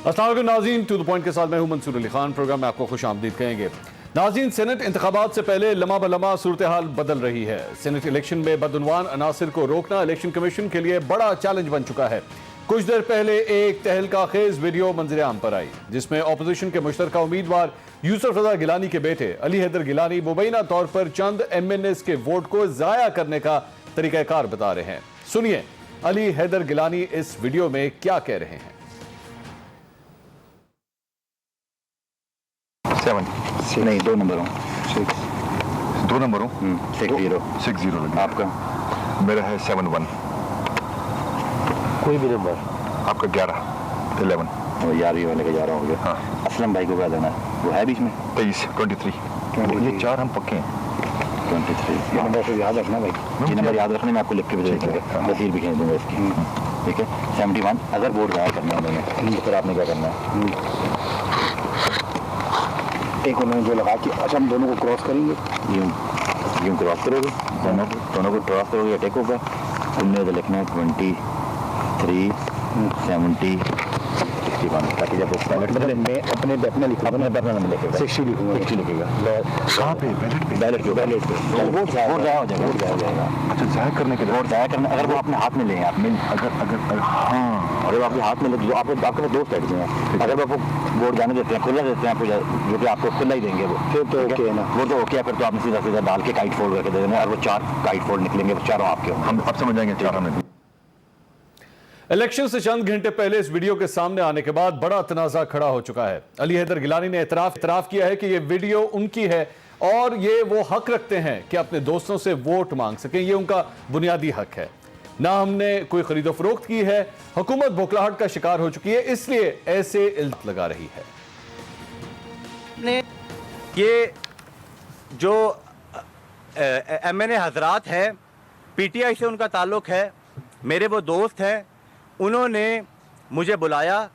अस्सलाम वालेकुम नाज़रीन, टू द पॉइंट के साथ मैं हूं मंसूर अली खान। प्रोग्राम में आपको खुश आमदीद कहेंगे। नाज़रीन, सेनेट इंतखाबात से पहले लम्हा बलम्हा सूरत हाल बदल रही है। सेनेट इलेक्शन में बदउनवान अनासिर को रोकना इलेक्शन कमीशन के लिए बड़ा चैलेंज बन चुका है। कुछ देर पहले एक तहलका खेज वीडियो मंजर आम पर आई, जिसमें अपोजिशन के मुश्तरका उम्मीदवार यूसुफ रजा गिलानी के बेटे अली हैदर गिलानी मुबैना तौर पर चंद MNAs के वोट को जाया करने का तरीकाकार बता रहे हैं। सुनिए अली हैदर गिलानी इस वीडियो में क्या कह रहे हैं। 7 नहीं, 2 नंबर हूँ। 2 नंबर हूँ। 60 लगे। आपका? मेरा है 71। कोई भी नंबर। आपका 11 वो 11वीं वाले का 11 हो गया। हाँ। असलम भाई को क्या देना है? वो है बीच में 23 ये 4 हम पक्के हैं। 23 ये नंबर फिर याद रखना भाई। ये नंबर याद रखने में आपको लिख के भी दे दूँगा, तस्वीर भी खींच दूँगा इसकी। ठीक है। 71 अगर वोट जाया करना है उन्होंने, तो फिर आपने क्या करना है? एक उन्होंने जो लगा कि अच्छा हम दोनों को क्रॉस करेंगे, यूँ क्रॉस करोगे, दोनों को क्रॉस करोगे या टेक होगा। तुमने तो लिखना है 23 70 61, ताकि जब मैं अपने अपना लिखा अपना नंबर लिखेगा 60 लिखूंगा, 60 लिखेगा। कहाँ पे? बैलेट पे वोट जाया हो जाएगा। अच्छा, जाया करने के लिए वोट जाया करना अगर वो अपने हाथ में लें, आप मिल अगर हाँ, अगर वो आपके हाथ में ले, जो आपके पास 2 साइड हैं, अगर वो आपको वोट जाने देते हैं, खुला देते हैं आपको, जो कि आपको खुला ही देंगे वो, फिर तो ओके है ना। वो तो ओके है, फिर तो आपने सीधा डाल के काइट फोल्ड करके दे देना, और वो 4 काइट फोल्ड निकलेंगे, वो चारों आपके होंगे। हम अब समझ जाएंगे 4 हमें। इलेक्शन से चंद घंटे पहले इस वीडियो के सामने आने के बाद बड़ा तनाजा खड़ा हो चुका है। अली हैदर गिलानी ने इतराफ किया है कि यह वीडियो उनकी है और ये वो हक रखते हैं कि अपने दोस्तों से वोट मांग सकें। ये उनका बुनियादी हक है। ना हमने कोई खरीदो फरोख्त की है, हुकूमत बौखलाहट का शिकार हो चुकी है, इसलिए ऐसे इल्जाम लगा रही है। ये जो MNA हजरात हैं, PTI से उनका ताल्लुक है, मेरे वो दोस्त हैं, उन्होंने मुझे बुलाया।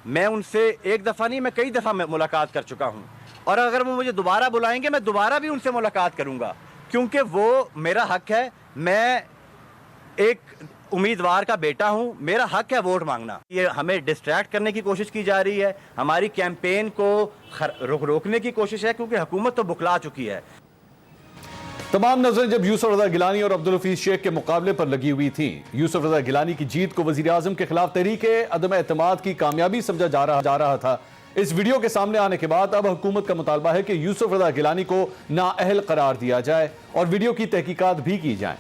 मैं उनसे एक दफ़ा नहीं, मैं कई दफ़ा मुलाकात कर चुका हूं, और अगर वो मुझे दोबारा बुलाएंगे मैं दोबारा भी उनसे मुलाकात करूंगा, क्योंकि वो मेरा हक है। मैं एक उम्मीदवार का बेटा हूं, मेरा हक है वोट मांगना। ये हमें डिस्ट्रैक्ट करने की कोशिश की जा रही है, हमारी कैंपेन को रोकने की कोशिश है, क्योंकि हुकूमत तो बुखला चुकी है। तमाम नजरें जब यूसुफ रजा गिलानी और अब्दुल हफीज शेख के मुकाबले पर लगी हुई थी। यूसुफ रजा गिलानी की जीत को वजीर आजम के खिलाफ तहरीके अदम एतमाद की कामयाबी समझा जा रहा था। इस वीडियो के सामने आने के बाद अब हुकूमत का मुतालबा है कि यूसुफ रजा गिलानी को नाअहल करार दिया जाए और वीडियो की तहकीकात भी की जाए।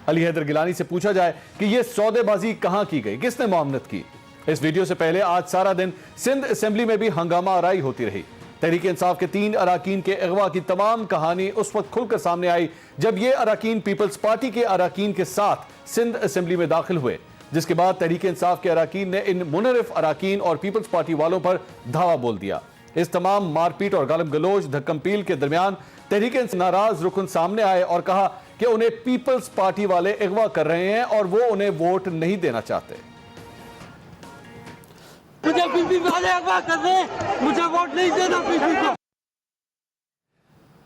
अली हैदर गिलानी से पूछा जाए कि यह सौदेबाजी कहां की गई, किसने मामलत की। इस वीडियो से पहले आज सारा दिन सिंध असेंबली में भी हंगामा आराई होती रही। तहरीक इंसाफ के 3 अराकीन के अगवा की तमाम कहानी उस वक्त खुलकर सामने आई जब ये अराकीन पीपल्स पार्टी के अराकीन के साथ सिंध असेंबली में दाखिल हुए, जिसके बाद तहरीक इंसाफ के अराकीन ने इन मुनरिफ अराकीन और पीपल्स पार्टी वालों पर धावा बोल दिया। इस तमाम मारपीट और गालिब गलोच धक्कमपील के दरमियान तहरीक नाराज रुकन सामने आए और कहा कि उन्हें पीपल्स पार्टी वाले अगवा कर रहे हैं और वो उन्हें वोट नहीं देना चाहते। मुझे पीपी वाले अगवा कर रहे हैं, मुझे वोट नहीं देना पीपी को।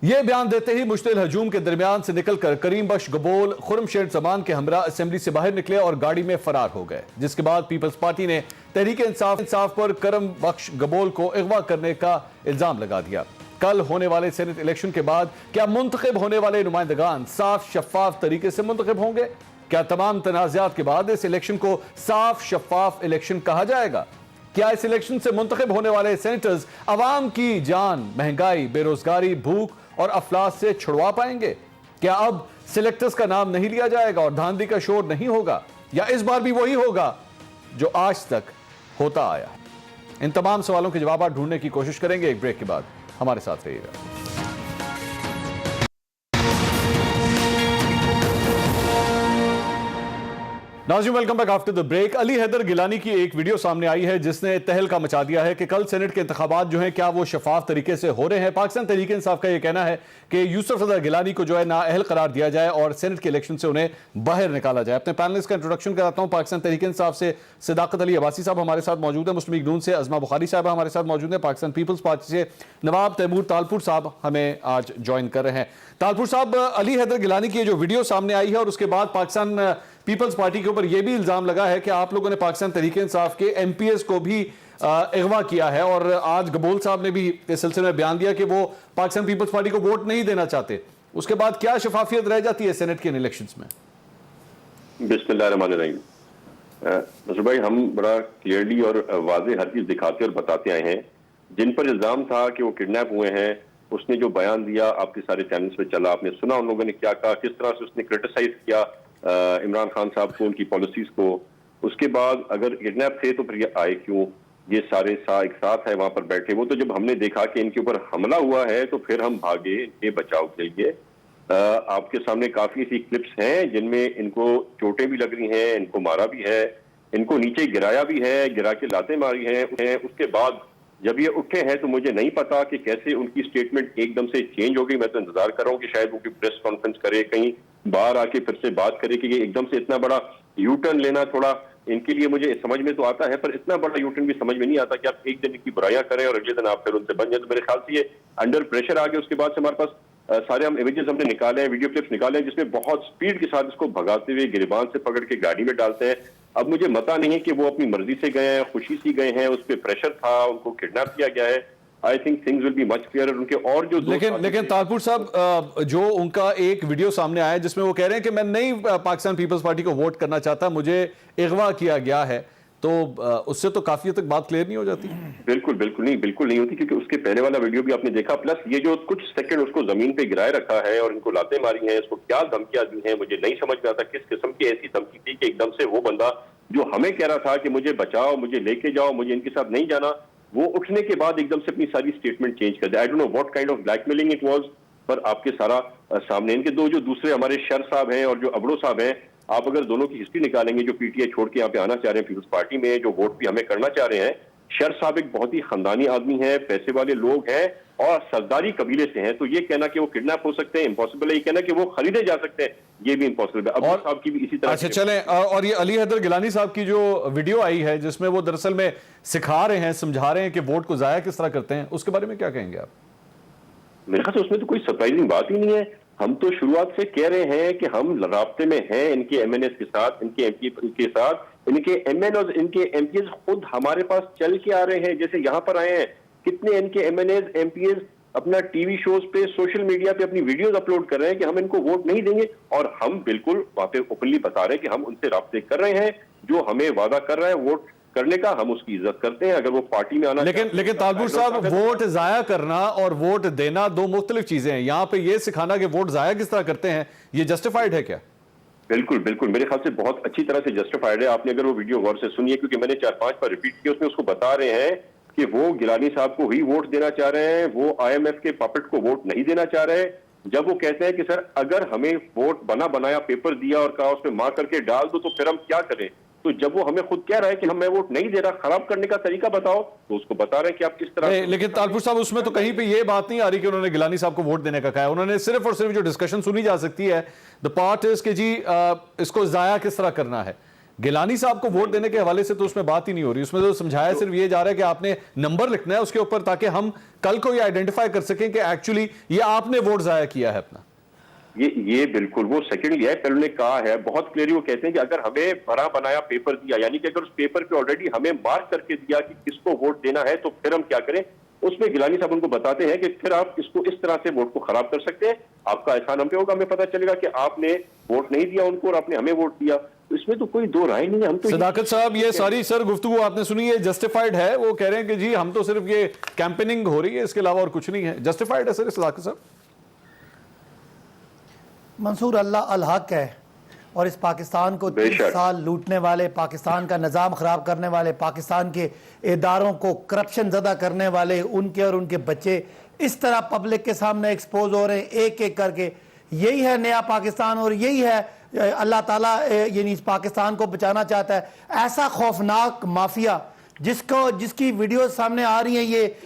यह बयान देते ही मुश्तिल हजूम के दरमियान से निकलकर करीम बख्श गबोल खुरमशेर जमान के हमरा असेंबली से बाहर निकले और गाड़ी में फरार हो गए, जिसके बाद पीपल्स पार्टी ने तहरीक इंसाफ पर करम बख्श गबोल को अगवा करने का इल्जाम लगा दिया। कल होने वाले सेनेट इलेक्शन के बाद क्या मुंतखब होने वाले नुमाइंदगान साफ शफाफ तरीके से मुंतखब होंगे? क्या तमाम तनाज़ात के बाद इस इलेक्शन को साफ शफाफ इलेक्शन कहा जाएगा? क्या इस इलेक्शन से मुंतखब होने वाले सेनेटर्स अवाम की जान, महंगाई, बेरोजगारी, भूख और अफलास से छुड़वा पाएंगे? क्या अब सिलेक्टर्स का नाम नहीं लिया जाएगा और धांधली का शोर नहीं होगा, या इस बार भी वही होगा जो आज तक होता आया? इन तमाम सवालों के जवाब ढूंढने की कोशिश करेंगे एक ब्रेक के बाद। हमारे साथ रहिएगा। नाज़रीन, welcome back after the break. Ali Haider Gilani की एक वीडियो सामने आई है जिसने तहलका मचा दिया है कि कल सेनेट के इंतखाबात जो हैं क्या वो शफाफ तरीके से हो रहे हैं। पाकिस्तान तहरीक इंसाफ का यह कहना है कि यूसुफ रजा गिलानी को जो है नाअहल करार दिया जाए और सेनेट के इलेक्शन से उन्हें बाहर निकाला जाए। अपने पैनलिस्ट का इंट्रोडक्शन कराता हूं। पाकिस्तान तहरीक इंसाफ से सदाकत अली अब्बासी साहब हमारे साथ मौजूद है। मुस्लिम लीग नून से अज़मा बुखारी साहब हमारे साथ मौजूद है। पाकिस्तान पीपल्स पार्टी से नवाब तैमूर तालपुर साहब हमें आज ज्वाइन कर रहे हैं। तालपुर साहब, अली हैदर गिलानी की जो वीडियो सामने आई है और उसके बाद पाकिस्तान पीपल्स पार्टी के ऊपर यह भी इल्जाम लगा है कि आप लोगों ने पाकिस्तान तहरीक इंसाफ के MPs को भी अगवा किया है। और आज गबोल साहब ने भी इस सिलसिले में बयान दिया कि वो पाकिस्तान पीपल्स पार्टी को वोट नहीं देना चाहते। उसके बाद क्या शफाफियत रह जाती है सेनेट के इलेक्शंस में? बिस्मिल्लाहिर्रहमानिर्रहीम। नसर भाई, हम बड़ा क्लियरली और वाज़ेह हर चीज दिखाते और बताते आए हैं। जिन पर इल्जाम था कि वो किडनैप हुए हैं, उसने जो बयान दिया आपके सारे चैनल्स पे चला, आपने सुना उन लोगों ने क्या कहा, किस तरह से उसने क्रिटिसाइज किया इमरान खान साहब को, उनकी पॉलिसीज को। उसके बाद अगर किडनैप थे तो फिर ये आए क्यों? ये सारे एक साथ है वहां पर बैठे। वो तो जब हमने देखा कि इनके ऊपर हमला हुआ है तो फिर हम भागे इनके बचाव के लिए। आपके सामने काफी ऐसी क्लिप्स हैं जिनमें इनको चोटें भी लग रही हैं, इनको मारा भी है, इनको नीचे गिराया भी है, गिरा के लातें मारी हैं। उसके बाद जब ये उठे हैं तो मुझे नहीं पता कि कैसे उनकी स्टेटमेंट एकदम से चेंज हो गई। मैं तो इंतजार कर रहा हूँ कि शायद वो प्रेस कॉन्फ्रेंस करे, कहीं बाहर आके फिर से बात करे कि ये एकदम से इतना बड़ा यू टर्न लेना थोड़ा इनके लिए, मुझे समझ में तो आता है, पर इतना बड़ा यू टर्न भी समझ में नहीं आता कि आप एक दिन इनकी बुराइयां करें और अगले दिन आप फिर उनसे बन जाए। तो मेरे ख्याल से ये अंडर प्रेशर आ गए। उसके बाद से हमारे पास सारे हम इमेजेस हमने निकाले हैं, वीडियो क्लिप्स निकाले हैं, जिसमें बहुत स्पीड के साथ इसको भगाते हुए गिरबान से पकड़ के गाड़ी में डालते हैं। अब मुझे पता नहीं है कि वो अपनी मर्जी से गए हैं, खुशी से गए हैं, उस पर प्रेशर था, उनको किडनैप किया गया है। I think things will be much clearer. उनके और जो लेकिन तारपुर साहब, जो उनका एक वीडियो सामने आया जिसमें वो कह रहे हैं कि मैं नहीं पाकिस्तान पीपल्स पार्टी को वोट करना चाहता, मुझे अगवा किया गया है, तो उससे तो काफी हद तक बात क्लियर नहीं हो जाती? बिल्कुल बिल्कुल नहीं होती, क्योंकि उसके पहले वाला वीडियो भी आपने देखा। प्लस ये जो कुछ सेकंड उसको जमीन पे गिराए रखा है और इनको लातें मारी हैं, इसको क्या धमकियां दी हैं, मुझे नहीं समझ में आता किस किस्म की ऐसी धमकी थी कि एकदम से वो बंदा जो हमें कह रहा था कि मुझे बचाओ, मुझे लेके जाओ, मुझे इनके साथ नहीं जाना, वो उठने के बाद एकदम से अपनी सारी स्टेटमेंट चेंज कर दे। I don't know what kind of blackmailing it was, पर आपके सारा सामने। इनके दो जो दूसरे हमारे शर साहब हैं और जो अबड़ो साहब हैं, आप अगर दोनों की हिस्ट्री निकालेंगे, जो पीटीआई छोड़ के यहाँ पे आना चाह रहे हैं पीपल्स पार्टी में, जो वोट भी हमें करना चाह रहे हैं, शर साहब एक बहुत ही खानदानी आदमी है, पैसे वाले लोग हैं और सरदारी कबीले से हैं। तो ये कहना कि वो किडनैप हो सकते हैं इम्पॉसिबल है, ये कहना कि वो खरीदे जा सकते हैं ये भी इम्पॉसिबल है। अबू साहब की भी इसी तरह। अच्छा चलें, और ये अली हैदर गिलानी साहब की जो वीडियो आई है जिसमें वो दरअसल में सिखा रहे हैं, समझा रहे हैं कि वोट को जाया किस तरह करते हैं, उसके बारे में क्या कहेंगे आप? मेरे ख्याल से उसमें तो कोई सरप्राइजिंग बात ही नहीं है। हम तो शुरुआत से कह रहे हैं कि हम राब्ते में हैं इनके एमएनएस के साथ, इनके एमपी के साथ। इनके एमएन और इनके एमपीएस खुद हमारे पास चल के आ रहे हैं, जैसे यहाँ पर आए हैं। कितने इनके एमएनएस एमपीएस अपना टीवी शोज पे, सोशल मीडिया पे अपनी वीडियोस अपलोड कर रहे हैं कि हम इनको वोट नहीं देंगे, और हम बिल्कुल वहां पे ओपनली बता रहे हैं कि हम उनसे राब्ते कर रहे हैं। जो हमें वादा कर रहा है वोट करने का, हम उसकी इज्जत करते हैं। अगर वो पार्टी में आना, लेकिन तालपुर साहब, वोट जाया करना और वोट देना दो मुख्तलिफ चीजें हैं। यहाँ पे ये सिखाना कि वोट जाया किस तरह करते हैं, ये जस्टिफाइड है क्या? बिल्कुल मेरे ख्याल से बहुत अच्छी तरह से जस्टिफाइड है। आपने अगर वो वीडियो गौर से सुनिए, क्योंकि मैंने 4-5 बार रिपीट किया, उसमें उसको बता रहे हैं कि वो गिलानी साहब को ही वोट देना चाह रहे हैं, वो आईएमएफ के पपेट को वोट नहीं देना चाह रहे हैं। जब वो कहते हैं कि सर अगर हमें वोट बना बनाया पेपर दिया और कहा उसमें मार करके डाल दो तो फिर हम क्या करें, तो जब वो हमें खुद कह रहा है कि मैं वोट नहीं दे रहा, खराब करने का तरीका बताओ, तो उसको बता रहे हैं कि आप किस तरह। लेकिन तालपुर साहब, उसमें तो कहीं पे ये बात नहीं आ रही कि उन्होंने गिलानी साहब को वोट देने का कहा है। उन्होंने सिर्फ और सिर्फ जो डिस्कशन सुनी जा सकती है, द पार्ट इज कि जी इसको जाया किस तरह करना है। गिलानी साहब को वोट देने के हवाले से तो उसमें बात ही नहीं हो रही। उसमें तो समझाया सिर्फ ये जा रहा है कि आपने नंबर लिखना है उसके ऊपर, ताकि हम कल को ये आइडेंटिफाई कर सकें कि एक्चुअली ये आपने वोट जाया किया है अपना। ये बिल्कुल वो सेकंडली है। पहले कहा है बहुत क्लियरली, वो कहते हैं कि अगर हमें बना बनाया पेपर दिया, यानी कि अगर उस पेपर पे ऑलरेडी हमें मार्क करके दिया कि किसको वोट देना है, तो फिर हम क्या करें। उसमें गिलानी साहब उनको बताते हैं कि फिर आप इसको इस तरह से वोट को खराब कर सकते हैं, आपका एहसान हम पे होगा, हमें पता चलेगा कि आपने वोट नहीं दिया उनको और आपने हमें वोट दिया। तो इसमें तो कोई दो राय नहीं है। हम तो सदाकत साहब, ये सारी सर गुफ्तगू आपने सुनी है, जस्टिफाइड है? वो कह रहे हैं कि जी हम तो सिर्फ ये कैंपेनिंग हो रही है, इसके अलावा और कुछ नहीं है। जस्टिफाइड है सर सदाकत साहब? मंसूर, अल्लाह अल हक है, और इस पाकिस्तान को 30 साल लूटने वाले, पाकिस्तान का निज़ाम ख़राब करने वाले, पाकिस्तान के इदारों को करप्शन ज़दा करने वाले, उनके और उनके बच्चे इस तरह पब्लिक के सामने एक्सपोज हो रहे हैं एक एक करके। यही है नया पाकिस्तान और यही है अल्लाह ताला यानी इस पाकिस्तान को बचाना चाहता है। ऐसा खौफनाक माफिया जिसकी वीडियो सामने आ रही हैं, ये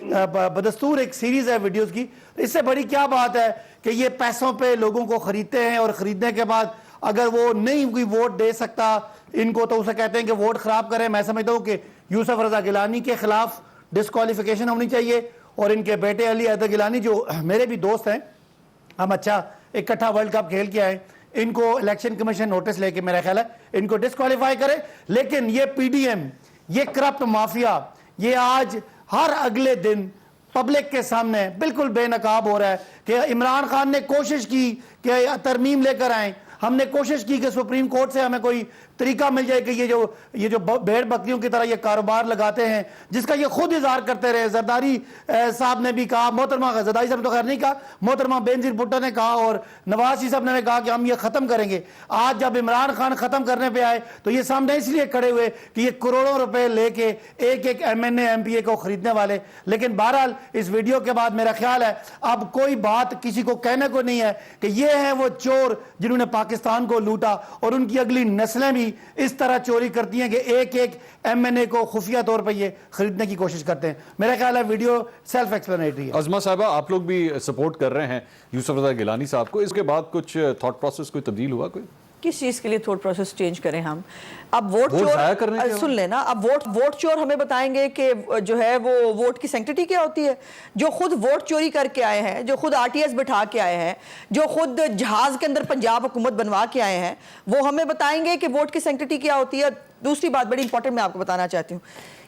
बदस्तूर एक सीरीज है वीडियोस की। इससे बड़ी क्या बात है कि ये पैसों पे लोगों को खरीदते हैं और खरीदने के बाद अगर वो नहीं कोई वोट दे सकता इनको, तो उसे कहते हैं कि वोट खराब करें। मैं समझता हूँ कि यूसुफ रजा गिलानी के खिलाफ डिस्क्वालिफिकेशन होनी चाहिए, और इनके बेटे अली हैदर गिलानी जो मेरे भी दोस्त हैं, हम अच्छा इकट्ठा वर्ल्ड कप खेल के आए, इनको इलेक्शन कमीशन नोटिस लेके मेरा ख्याल है इनको डिस्क्वालीफाई करे। लेकिन ये पीडीएम, ये करप्ट माफिया, ये आज हर अगले दिन पब्लिक के सामने बिल्कुल बेनकाब हो रहा है कि इमरान खान ने कोशिश की कि तरमीम लेकर आए, हमने कोशिश की कि सुप्रीम कोर्ट से हमें कोई तरीका मिल जाए कि ये जो भेड़ बकरियों की तरह ये कारोबार लगाते हैं, जिसका ये खुद इजहार करते रहे। जरदारी साहब ने भी कहा, मोहतरमा जरदारी साहब ने तो खैर नहीं कहा, मोहतरमा बेनजीर भुट्टो ने कहा और नवाज शरीफ साहब ने कहा कि हम ये खत्म करेंगे। आज जब इमरान खान खत्म करने पे आए तो ये सामने इसलिए खड़े हुए कि ये करोड़ों रुपए लेके एक एक MNA MPA को खरीदने वाले। लेकिन बहरहाल इस वीडियो के बाद मेरा ख्याल है अब कोई बात किसी को कहने को नहीं है कि ये है वो चोर जिन्होंने पाकिस्तान को लूटा, और उनकी अगली नस्लें भी इस तरह चोरी करती हैं कि एक एक MNA को खुफिया तौर पर ये खरीदने की कोशिश करते हैं। मेरा ख्याल है वीडियो सेल्फ एक्सप्लेनेटरी है। अज़मा साहबा, आप लोग भी सपोर्ट कर रहे हैं यूसुफ रज़ा गिलानी साहब को, इसके बाद कुछ थॉट प्रोसेस कोई तब्दील हुआ? कोई किस चीज़ के लिए थोट प्रोसेस चेंज करें हम? अब वोट ज़ाया करने चोर, सुन लेना, अब वोट चोर हमें बताएंगे कि जो है वो वोट की सैंक्टिटी क्या होती है। जो खुद वोट चोरी करके आए हैं, जो खुद RTS बिठा के आए हैं, जो खुद जहाज के अंदर पंजाब हुकूमत बनवा के आए हैं, वो हमें बताएंगे कि वोट की सैंक्टिटी क्या होती है। दूसरी बात बड़ी इंपॉर्टेंट मैं आपको बताना चाहती हूँ,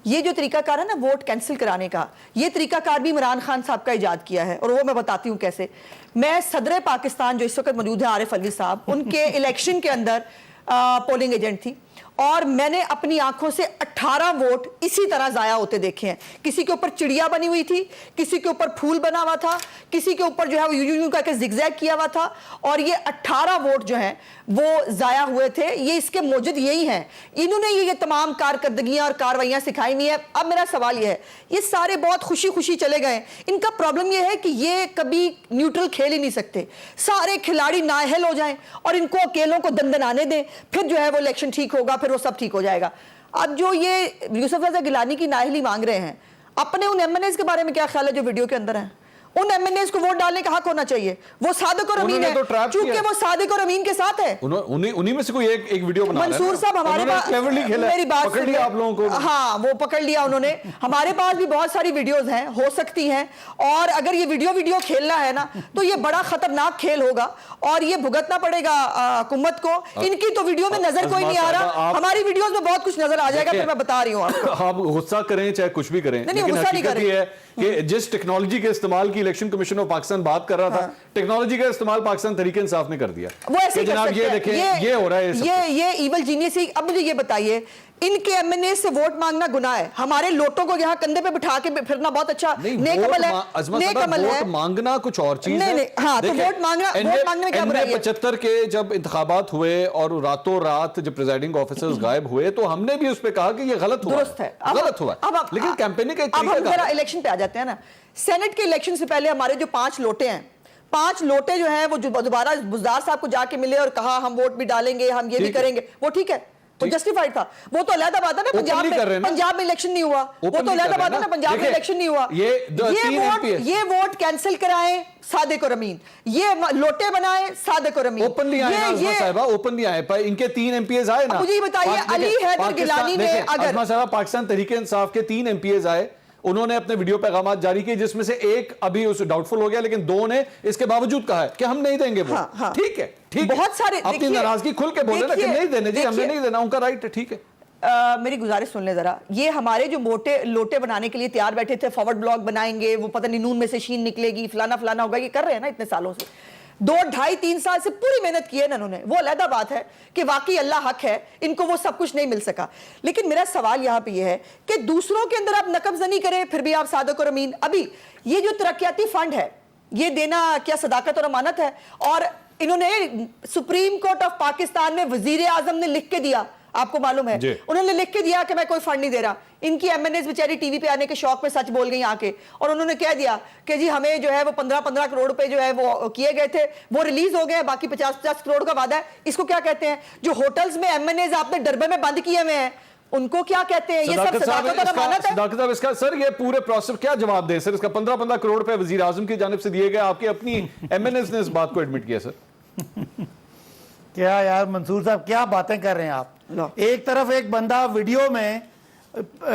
ये जो तरीकाकार है ना वोट कैंसिल कराने का, ये तरीकाकार भी इमरान खान साहब का इजाद किया है, और वो मैं बताती हूँ कैसे। मैं सदर पाकिस्तान जो इस वक्त मौजूद है आरिफ अलवी साहब, उनके इलेक्शन के अंदर पोलिंग एजेंट थी, और मैंने अपनी आंखों से 18 वोट इसी तरह जाया होते देखे हैं। किसी के ऊपर चिड़िया बनी हुई थी, किसी के ऊपर फूल बना हुआ था, किसी के ऊपर जो है वो यूं करके जिगजैग किया हुआ था, और ये 18 वोट जो हैं वो जाया हुए थे। ये इसके मौजूद यही हैं, इन्होंने ये तमाम कारकर्दगियां और कार्रवाइयां सिखाई नहीं है। अब मेरा सवाल ये है, ये सारे बहुत खुशी खुशी चले गए, इनका प्रॉब्लम ये है कि ये कभी न्यूट्रल खेल ही नहीं सकते। सारे खिलाड़ी नाअहल हो जाएं और इनको अकेलों को दंदनाने दें, फिर जो है वो इलेक्शन ठीक होगा, फिर वो सब ठीक हो जाएगा। अब जो ये यूसुफ रज़ा गिलानी की नाअहली मांग रहे हैं, अपने उन MNAs के बारे में क्या ख्याल है जो वीडियो के अंदर हैं? उन MNAs को वोट डालने का हक होना चाहिए। वो सादिक और अमीन है, चूंकि वो सादिक और अमीन के साथ है, उन्हीं में से कोई एक वीडियो बना रहा है। मंसूर साहब हमारे पास, मेरी बात पकड़ लिया आप लोगों को। हाँ, वो पकड़ लिया उन्होंने। हमारे पास भी बहुत सारी वीडियोस हैं, हो सकती हैं, और अगर ये वीडियो खेलना है ना तो ये बड़ा खतरनाक खेल होगा, और ये भुगतना पड़ेगा हुकूमत को। इनकी तो वीडियो में नजर कोई नहीं आ रहा, हमारी वीडियोस में बहुत कुछ नजर आ जाएगा, फिर मैं बता रही हूँ आपको। आप गुस्सा करें चाहे कुछ भी करें, नहीं, गुस्सा नहीं कर रहे है कि जिस टेक्नोलॉजी के इस्तेमाल की इलेक्शन कमीशन ऑफ पाकिस्तान बात कर रहा था, टेक्नोलॉजी का इस्तेमाल पाकिस्तान तरीके इंसाफ ने कर दिया। वो ऐसे जनाब ये देखें, ये हो रहा है, ये इवल जीनियस ही। अब मुझे ये बताइए, इनके MNA से वोट मांगना गुनाह है? हमारे लोटों को यहाँ कंधे पे बिठा के फिरना बहुत अच्छा नेकअमल है, नेकअमल है। वोट मांगना कुछ और चीज है। नहीं, हाँ, तो वोट मांगने में क्या बुराई है? 75 के जब इंतखाबात हुए और रातों रात जब प्रिजाइडिंग ऑफिसर्स गायब हुए, तो हमने भी उस पर कहा कि ये गलत हुआ, दुरुस्त है, गलत हुआ। लेकिन कैंपेनिंग का अब हम जरा इलेक्शन पे आ जाते हैं ना। सेनेट के इलेक्शन से पहले हमारे जो 5 लोटे हैं, 5 लोटे जो हैं वो दोबारा बुज़दार साहब को जाके मिले और कहा हम वोट भी डालेंगे, हम ये भी करेंगे, वो ठीक है, वो जस्टिफाइड था। वो तो अलहदा बात है ना, पंजाब में इलेक्शन नहीं हुआ, वो तो अलहदा बात है ना, पंजाब में इलेक्शन नहीं हुआ। ये वोट कैंसिल कराएं सादिक और अमीन, ये लोटे बनाए सादिक और अमीन, ओपनली आए साहिबा, ओपनली आए। इनके 3 MPs आए ना। मुझे ये बताइए, अली हैदर गिलानी ने अगर पाकिस्तान तहरीक इंसाफ के 3 MPs आए, उन्होंने अपने वीडियो पैगाम जारी किए, जिसमें से एक अभी उस डाउटफुल हो गया, लेकिन 2 ने इसके बावजूद कहा है कि हम नहीं देंगे वो। हाँ, ठीक है, ठीक, बहुत सारे अपनी नाराजगी खुल के बोले ना कि नहीं देने जी, हमने नहीं देना, उनका राइट है, ठीक है। मेरी गुजारिश सुन ले जरा। ये हमारे जो लोटे बनाने के लिए तैयार बैठे थे, फॉरवर्ड ब्लॉग बनाएंगे, वो पता नहीं नून में से शीन निकलेगी, फलाना फलाना होगा, ये कर रहे हैं ना इतने सालों से। 2, 2.5, 3 साल से पूरी मेहनत की है ना उन्होंने। वो अलग बात है कि वाकई अल्लाह हक है, इनको वो सब कुछ नहीं मिल सका। लेकिन मेरा सवाल यहाँ पे ये है कि दूसरों के अंदर आप नकबजनी करें, फिर भी आप सादिक और अमीन। अभी ये जो तरक्याती फंड है, ये देना क्या सदाकत और अमानत है? और इन्होंने सुप्रीम कोर्ट ऑफ पाकिस्तान में वजीर आजम ने लिख के दिया, आपको मालूम है, उन्होंने लिख के दिया कि मैं कोई फंड नहीं दे रहा। इनकी MNAs बेचारी टीवी पे आने के शौक में सच बोल गई आके, और उन्होंने कह दिया कि जी हमें जो है वो 15-15 करोड़ रुपए जो है वो किए गए थे, वो रिलीज हो गए, बाकी 50-50 करोड़ का वादा है। इसको क्या कहते हैं? जो होटल्स में MNAs आपने डरबे में बंद किए हुए हैं, उनको क्या कहते हैं? ये सब सदाकत और अमानत है। सदाकत साहब, इसका सर ये पूरे प्रोसेस क्या जवाब दे सर? इसका 15-15 करोड़ रुपए वजीर आजम की जानिब से दिए गए, आपकी अपनी MNAs ने इस बात को एडमिट किया सर। क्या यार मंसूर साहब, क्या बातें कर रहे हैं आप? एक तरफ एक बंदा वीडियो में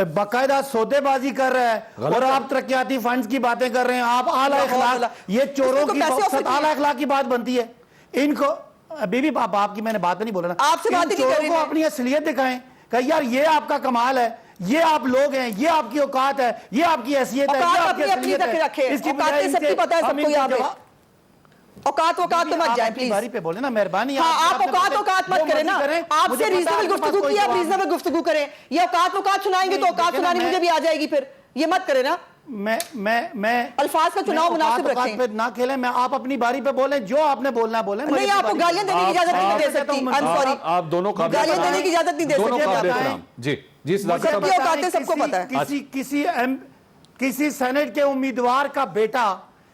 बाकायदा सौदेबाजी कर रहा है और आप तरक्याती फंड्स की बातें कर रहे हैं। आप आला इखलाक, ये चोरों की आला इखलाक की बात बनती है। इनको बीबी आपकी मैंने बात नहीं बोला ना, आपसे बात नहीं कर रही, अपनी असलियत दिखाएं कि यार ये आपका कमाल है ये आप लोग हैं, ये आपकी औकात है, ये आपकी हैसियत है, ये औकात आपकी अपनी अपनी असलियत तक है। रखे, इसकी औकात बजाय सबकी इनसे पता है हम सबको इनके यहाँ पे। जवाब- औकात तो मत जाए प्लीज। बारी पे बोले ना, मेहरबानी हाँ, आप अपने औकात बारे- मत करें ना, मुझे आपसे पता है रीजनेबल आपके पास गुफ्तगू कोई की, आप जवाब रीजनेबल गुफ्तगू करें। ये औकात सुनाएंगे तो नहीं, औकात देखिए ना, सुनानी मैं- मुझे भी आ जाएगी, फिर ये मत करें ना। मैं अल्फाज का चुनाव मुनासिब औकात रखें। पे ना खेलें, मैं आप अपनी बारी पे बोलें, जो आपने बोलना है बोलें। नहीं, आपको गालियां देने की इजाजत नहीं दे सकती। आई एम सॉरी, आप दोनों काबिल गालियां देने की इजाजत नहीं दे दोनों सकती। काबिल आप एहतराम। जी जी सदाकत सबकी साहब, औकातें सबको पता है। किसी सेनेट के उम्मीदवार का बेटा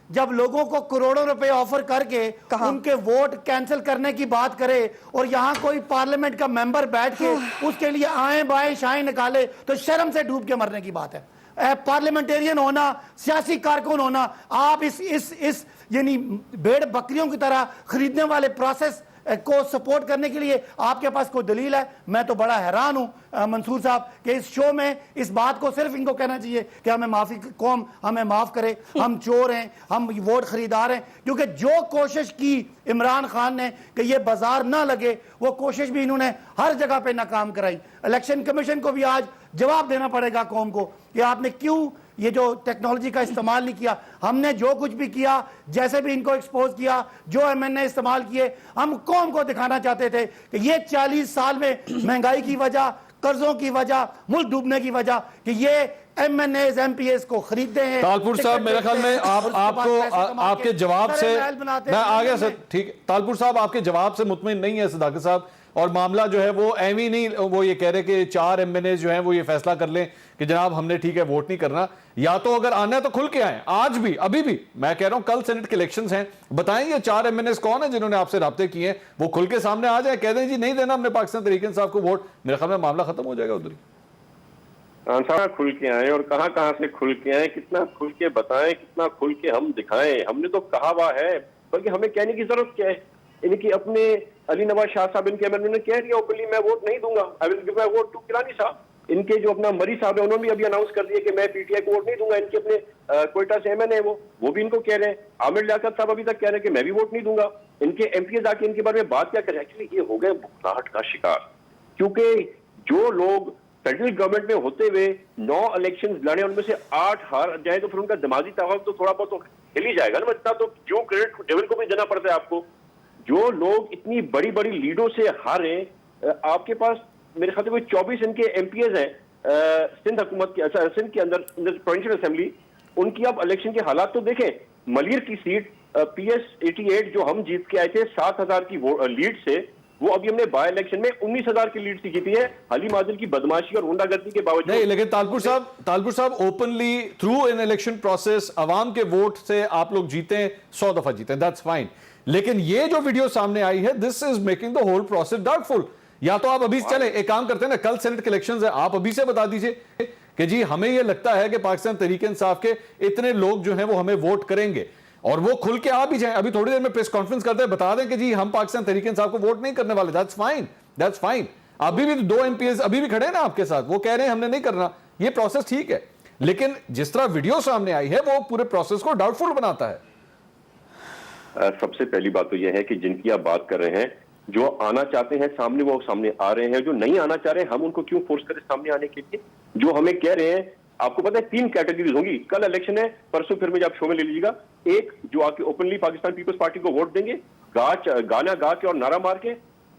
जब लोगों को करोड़ों रुपए ऑफर करके उनके वोट कैंसिल करने की बात करे और यहां कोई पार्लियामेंट का मेंबर बैठ के उसके लिए आए बाएं शाएं निकाले, तो शर्म से डूब के मरने की बात है। पार्लियामेंटेरियन होना, सियासी कारकुन होना, आप इस यानी भेड़ बकरियों की तरह खरीदने वाले प्रोसेस को सपोर्ट करने के लिए आपके पास कोई दलील है? मैं तो बड़ा हैरान हूं मंसूर साहब कि इस शो में इस बात को सिर्फ इनको कहना चाहिए कि हमें माफी, कौम हमें माफ करे, हम चोर हैं, हम वोट खरीदार हैं। क्योंकि जो कोशिश की इमरान खान ने कि ये बाजार ना लगे, वो कोशिश भी इन्होंने हर जगह पे नाकाम कराई। इलेक्शन कमीशन को भी आज जवाब देना पड़ेगा कौम को कि आपने क्यों ये जो टेक्नोलॉजी का इस्तेमाल नहीं किया। हमने जो कुछ भी किया, जैसे भी इनको एक्सपोज किया, जो एमएनए इस्तेमाल किए, हम कौम को दिखाना चाहते थे कि ये 40 साल में महंगाई की वजह, कर्जों की वजह, मुल्क डूबने की वजह, कि ये एमएनएस एमपीएस को खरीदते हैं। तालपुर साहब, मेरे ख्याल में आपके जवाब से मैं आगे सर, ठीक, तालपुर साहब आपके जवाब से मुतमिन नहीं है सदाकत साहब, और मामला जो है वो एवी नहीं, वो ये कह रहे कि 4 एमएनए जो हैं वो ये फैसला कर लें कि जनाब हमने ठीक है वोट नहीं करना। या तो अगर आना है तो खुल के आए, आज भी, अभी भी मैं कह रहा हूं, कल सेनेट के इलेक्शंस हैं, बताएं ये 4 एमएनए कौन है जिन्होंने आपसे राब्ते किए हैं, वो खुल के सामने आ जाए, कह दें जी नहीं देना हमने पाकिस्तान तहरीक इंसाफ को वोट, मेरे ख्याल में मामला खत्म हो जाएगा उधर ही। खुल के आए और कहां से खुल के आए, कितना खुल के बताएं, कितना खुल के हम दिखाएं। हमने तो कहा हुआ है, बल्कि हमें कहने की जरूरत क्या है। इनकी अपने अली नवाज शाह साहब इनके एमएनए ने कह दिया ओपनली, मैं वोट नहीं दूंगा, I will give my vote to Gilani साहब। इनके जो अपना मरी साहब है उन्होंने भी अभी अनाउंस कर दिया कि मैं पीटीआई को वोट नहीं दूंगा। इनके अपने कोयटा से एमएनए वो भी इनको कह रहे हैं। आमिर लियाकत साहब अभी तक कह रहे हैं कि मैं भी वोट नहीं दूंगा। इनके एमपीए जाके इनके बारे में बात क्या करें। एक्चुअली ये हो गए बुखलाहट का शिकार, क्योंकि जो लोग फेडरल गवर्नमेंट में होते हुए 9 इलेक्शन लड़े, उनमें से 8 हार जाए तो फिर उनका दिमागी तवाज़ुन तो थोड़ा बहुत तो हिल ही जाएगा ना। इतना तो जो क्रेडिट डेविल को भी देना पड़ता है आपको। जो लोग इतनी बड़ी बड़ी लीडों से हारे, आपके पास मेरे ख्याल से कोई 24 इनके एमपीएस हैं सिंध हुकूमत के, सिंध के अंदर प्रोविंशियल असेंबली। उनकी आप इलेक्शन के हालात तो देखें। मलिर की सीट PS 88 जो हम जीत के आए थे 7000 की लीड से, वो अभी हमने बाय इलेक्शन में 19,000 की लीड से जीती है, हलीम आदिल की बदमाशी और गुंडागर्दी के बावजूद। नहीं, लेकिन तालपुर साहब ओपनली थ्रू इन इलेक्शन प्रोसेस अवाम के वोट से आप लोग जीते हैं, 100 दफा जीते हैं, दैट्स फाइन। लेकिन ये जो वीडियो सामने आई है, this is making the whole process doubtful. या तो आप अभी चले, एक काम करते हैं ना, कल सेनेट के इलेक्शंस है, आप अभी से बता दीजिए कि जी हमें ये लगता है कि पाकिस्तान तहरीक इंसाफ के इतने लोग जो हैं वो हमें वोट करेंगे, और वो खुल के आ भी जाएं। अभी थोड़ी देर में प्रेस कॉन्फ्रेंस करते हैं, बता दें कि जी हम पाकिस्तान तहरीक इंसाफ को वोट नहीं करने वाले, दैट्स फाइन, दैट्स फाइन। अभी भी 2 एमपीएस अभी भी खड़े हैं ना आपके साथ, वो कह रहे हैं हमने नहीं करना, ये प्रोसेस ठीक है। लेकिन जिस तरह वीडियो सामने आई है वो पूरे प्रोसेस को डाउटफुल बनाता है। सबसे पहली बात तो यह है कि जिनकी आप बात कर रहे हैं, जो आना चाहते हैं सामने वो सामने आ रहे हैं, जो नहीं आना चाह रहे हैं हम उनको क्यों फोर्स करें सामने आने के लिए। जो हमें कह रहे हैं, आपको पता है 3 कैटेगरीज होंगी। कल इलेक्शन है, परसों फिर में आप शो में ले लीजिएगा। एक जो आके ओपनली पाकिस्तान पीपल्स पार्टी को वोट देंगे, गाना गा के और नारा मार के।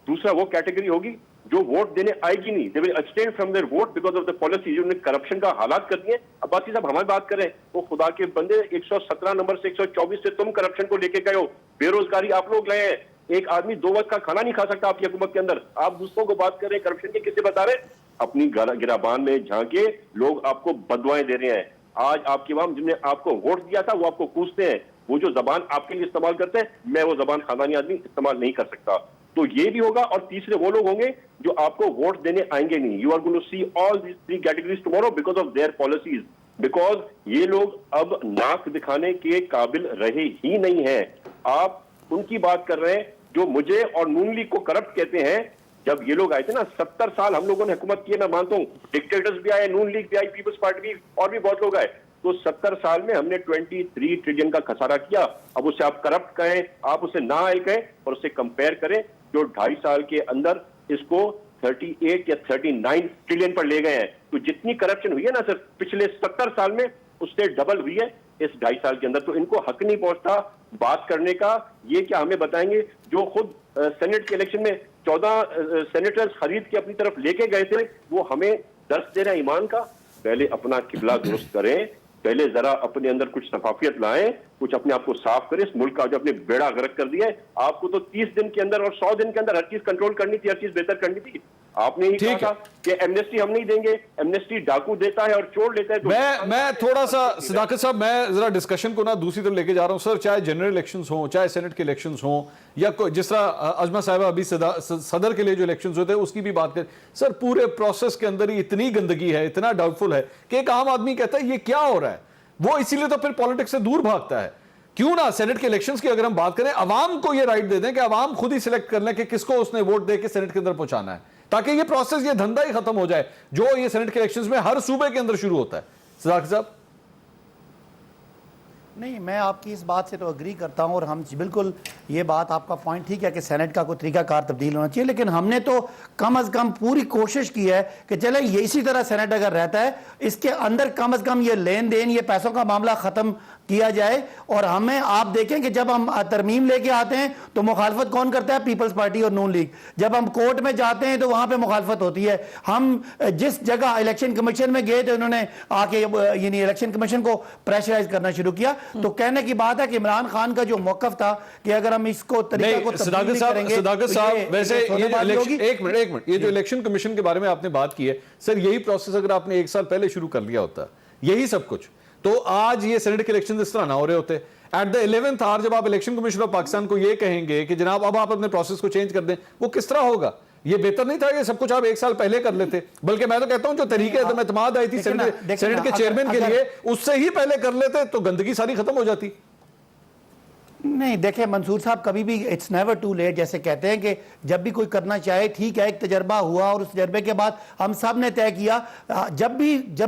दूसरा वो कैटेगरी होगी जो वोट देने आएगी नहीं, they will abstain from their vote because of the policy. जो करप्शन का हालात कर दिए। अब बाकी साहब हमारी बात करें, वो खुदा के बंदे 117 नंबर से 124 से तुम करप्शन को लेके गए हो, बेरोजगारी आप लोग लाए हैं। एक आदमी 2 वक्त का खाना नहीं खा सकता आपकी हुकूमत के अंदर। आप दूसरों को बात कर रहे हैं करप्शन के, किससे बता रहे हैं? अपनी गिराबान में झांके लोग आपको बदवाएं दे रहे हैं। आज आपकी आवाम जिन्होंने आपको वोट दिया था वो आपको पूछते हैं। वो जो जबान आपके लिए इस्तेमाल करते हैं, मैं वो जबान खानदानी आदमी इस्तेमाल नहीं कर सकता। तो ये भी होगा। और तीसरे वो लोग होंगे जो आपको वोट देने आएंगे नहीं। You are going to see all these 3 categories tomorrow because of their policies. Because ये लोग अब नाक दिखाने के काबिल रहे ही नहीं है। आप उनकी बात कर रहे हैं जो मुझे और नून लीग को करप्ट कहते हैं। जब ये लोग आए थे ना, 70 साल हम लोगों ने हुकूमत की है, मैं मानता हूँ। डिक्टेटर्स भी आए, नून लीग भी आई, पीपल्स पार्टी भी, और भी बहुत लोग आए। तो 70 साल में हमने 23 ट्रिलियन का खसारा किया। अब उसे आप करप्ट कहें, आप उसे नाअहल कहें, और उसे कंपेयर करें जो 2.5 साल के अंदर इसको 38 या 39 ट्रिलियन पर ले गए हैं। तो जितनी करप्शन हुई है ना सर पिछले 70 साल में, उससे डबल हुई है इस 2.5 साल के अंदर। तो इनको हक नहीं पहुंचता बात करने का। ये क्या हमें बताएंगे जो खुद सेनेट के इलेक्शन में 14 सेनेटर्स खरीद के अपनी तरफ लेके गए थे, वो हमें दर्श दे रहे हैं ईमान का। पहले अपना किबला दुरुस्त करें, पहले जरा अपने अंदर कुछ शफाफियत लाएं, कुछ अपने आप को साफ करें। इस मुल्क का जो अपने बेड़ा गर्क कर दिया है, आपको तो 30 दिन के अंदर और 100 दिन के अंदर हर चीज कंट्रोल करनी थी, हर चीज बेहतर करनी थी। आपने ही कहा था कि एमनेस्टी हम नहीं देंगे, एमनेस्टी डाकू देता है और चोर लेता है। तो मैं थोड़ा सा सदाकत साहब, मैं जरा डिस्कशन को ना दूसरी तरफ लेके जा रहा हूं सर। चाहे जनरल इलेक्शंस हो, चाहे सेनेट के इलेक्शंस हो, या जिस तरह अजमा साहिबा अभी सदर के लिए जो इलेक्शंस होते हैं उसकी भी बात करें सर, पूरे प्रोसेस के अंदर ही इतनी गंदगी है, इतना डाउटफुल है कि एक आम आदमी कहता है ये क्या हो रहा है। वो इसीलिए तो फिर पॉलिटिक्स से दूर भागता है। क्यों ना सेनेट के इलेक्शंस की अगर हम बात करें, अवाम को ये राइट दे दें कि अवाम खुद ही सिलेक्ट कर लें कि किसको उसने वोट दे के सेनेट के अंदर पहुंचाना है, ताकि ये प्रोसेस, ये धंधा ही खत्म हो जाए जो ये सेनेट के इलेक्शंस में हर सूबे के अंदर शुरू होता है। सदाकत साहब, नहीं, मैं आपकी इस बात से तो अग्री करता हूं, और हम बिल्कुल, ये बात आपका पॉइंट ठीक है कि सेनेट का कोई तरीकाकार तब्दील होना चाहिए, लेकिन हमने तो कम अज़ कम पूरी कोशिश की है कि चले ये इसी तरह सेनेट अगर रहता है, इसके अंदर कम अज़ कम ये लेन देन, ये पैसों का मामला ख़त्म किया जाए। और हमें आप देखें कि जब हम तरमीम लेके आते हैं तो मुखालफत कौन करता है? पीपल्स पार्टी और नून लीग। जब हम कोर्ट में जाते हैं तो वहां पे मुखालफत होती है। हम जिस जगह इलेक्शन कमीशन में गए थे, उन्होंने आके यानी इलेक्शन कमीशन को प्रेशराइज करना शुरू किया। तो कहने की बात है कि इमरान खान का जो मौकफ था कि अगर हम इसको तरीका को सदाकत साहब, वैसे एक मिनट, ये जो इलेक्शन कमीशन के बारे में आपने बात की है सर, यही प्रोसेस अगर आपने 1 साल पहले शुरू कर लिया होता, यही सब कुछ, तो आज ये सेनेट के इलेक्शन इस तरह ना हो रहे होते। एट द 11th आवर जब आप इलेक्शन कमीशन ऑफ पाकिस्तान को ये कहेंगे कि जनाब अब आप अपने प्रोसेस को चेंज कर दें, वो किस तरह होगा? ये बेहतर नहीं था कि सब कुछ आप 1 साल पहले कर लेते? बल्कि मैं तो कहता हूं जो तरीके एतमाद आई थी सेनेट के चेयरमैन के लिए, उससे ही पहले कर लेते तो गंदगी सारी खत्म हो जाती। नहीं, देखें मंसूर साहब, कभी भी इट्स नेवर टू लेट, जैसे कहते हैं कि जब भी कोई करना चाहे, ठीक है, एक तजर्बा हुआ और उस तजर्बे के बाद हम सब ने तय किया, जब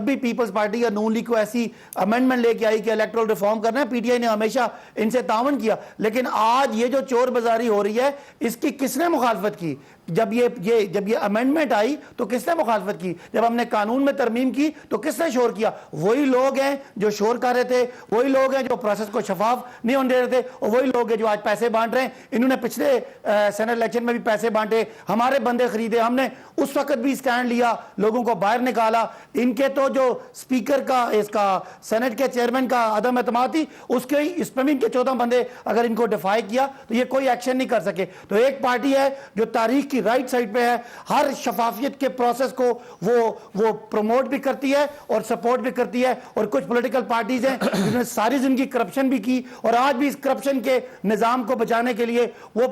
भी पीपल्स पार्टी या नून लीग को ऐसी अमेंडमेंट लेके आई कि इलेक्टोरल रिफॉर्म करना है, पीटीआई ने हमेशा इनसे तावन किया। लेकिन आज ये जो चोर बाजारी हो रही है, इसकी किसने मुखालफत की? जब ये अमेंडमेंट आई तो किसने मुखालफत की? जब हमने कानून में तरमीम की तो किसने शोर किया? वही लोग हैं जो शोर कर रहे थे, वही लोग हैं जो प्रोसेस को शफाफ नहीं होने दे रहे थे, और वही लोग हैं जो आज पैसे बांट रहे हैं। इन्होंने पिछले सेनेट इलेक्शन में भी पैसे बांटे, हमारे बंदे खरीदे, हमने उस वक्त भी स्टैंड लिया, लोगों को बाहर निकाला। इनके तो जो स्पीकर का, इसका सेनेट के चेयरमैन का अदम एतमाद थी, उसके इसमें भी इनके 14 बंदे अगर इनको डिफाई किया तो ये कोई एक्शन नहीं कर सके। तो एक पार्टी है जो तारीख की राइट साइड पे है, हर शफाफियत के प्रोसेस को वो प्रमोट भी करती है और सपोर्ट भी करती है, और कुछ पॉलिटिकल पार्टीज हैं जिन्होंने सारी जिंदगी करप्शन भी की और आज भी इस करप्शन के निजाम को बचाने के लिए वो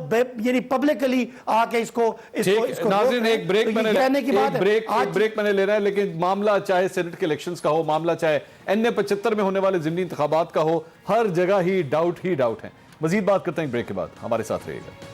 यानी पब्लिकली आके इसको नाज़रीन, एक ब्रेक मैंने लेना है, लेकिन मामला चाहे सेनेट के इलेक्शंस का हो, मामला चाहे NA 75 में होने वाले ज़िमनी इंतखाबात का हो, हर जगह ही डाउट है। मजीद बात करते हैं ब्रेक के बाद, हमारे साथ रहिएगा।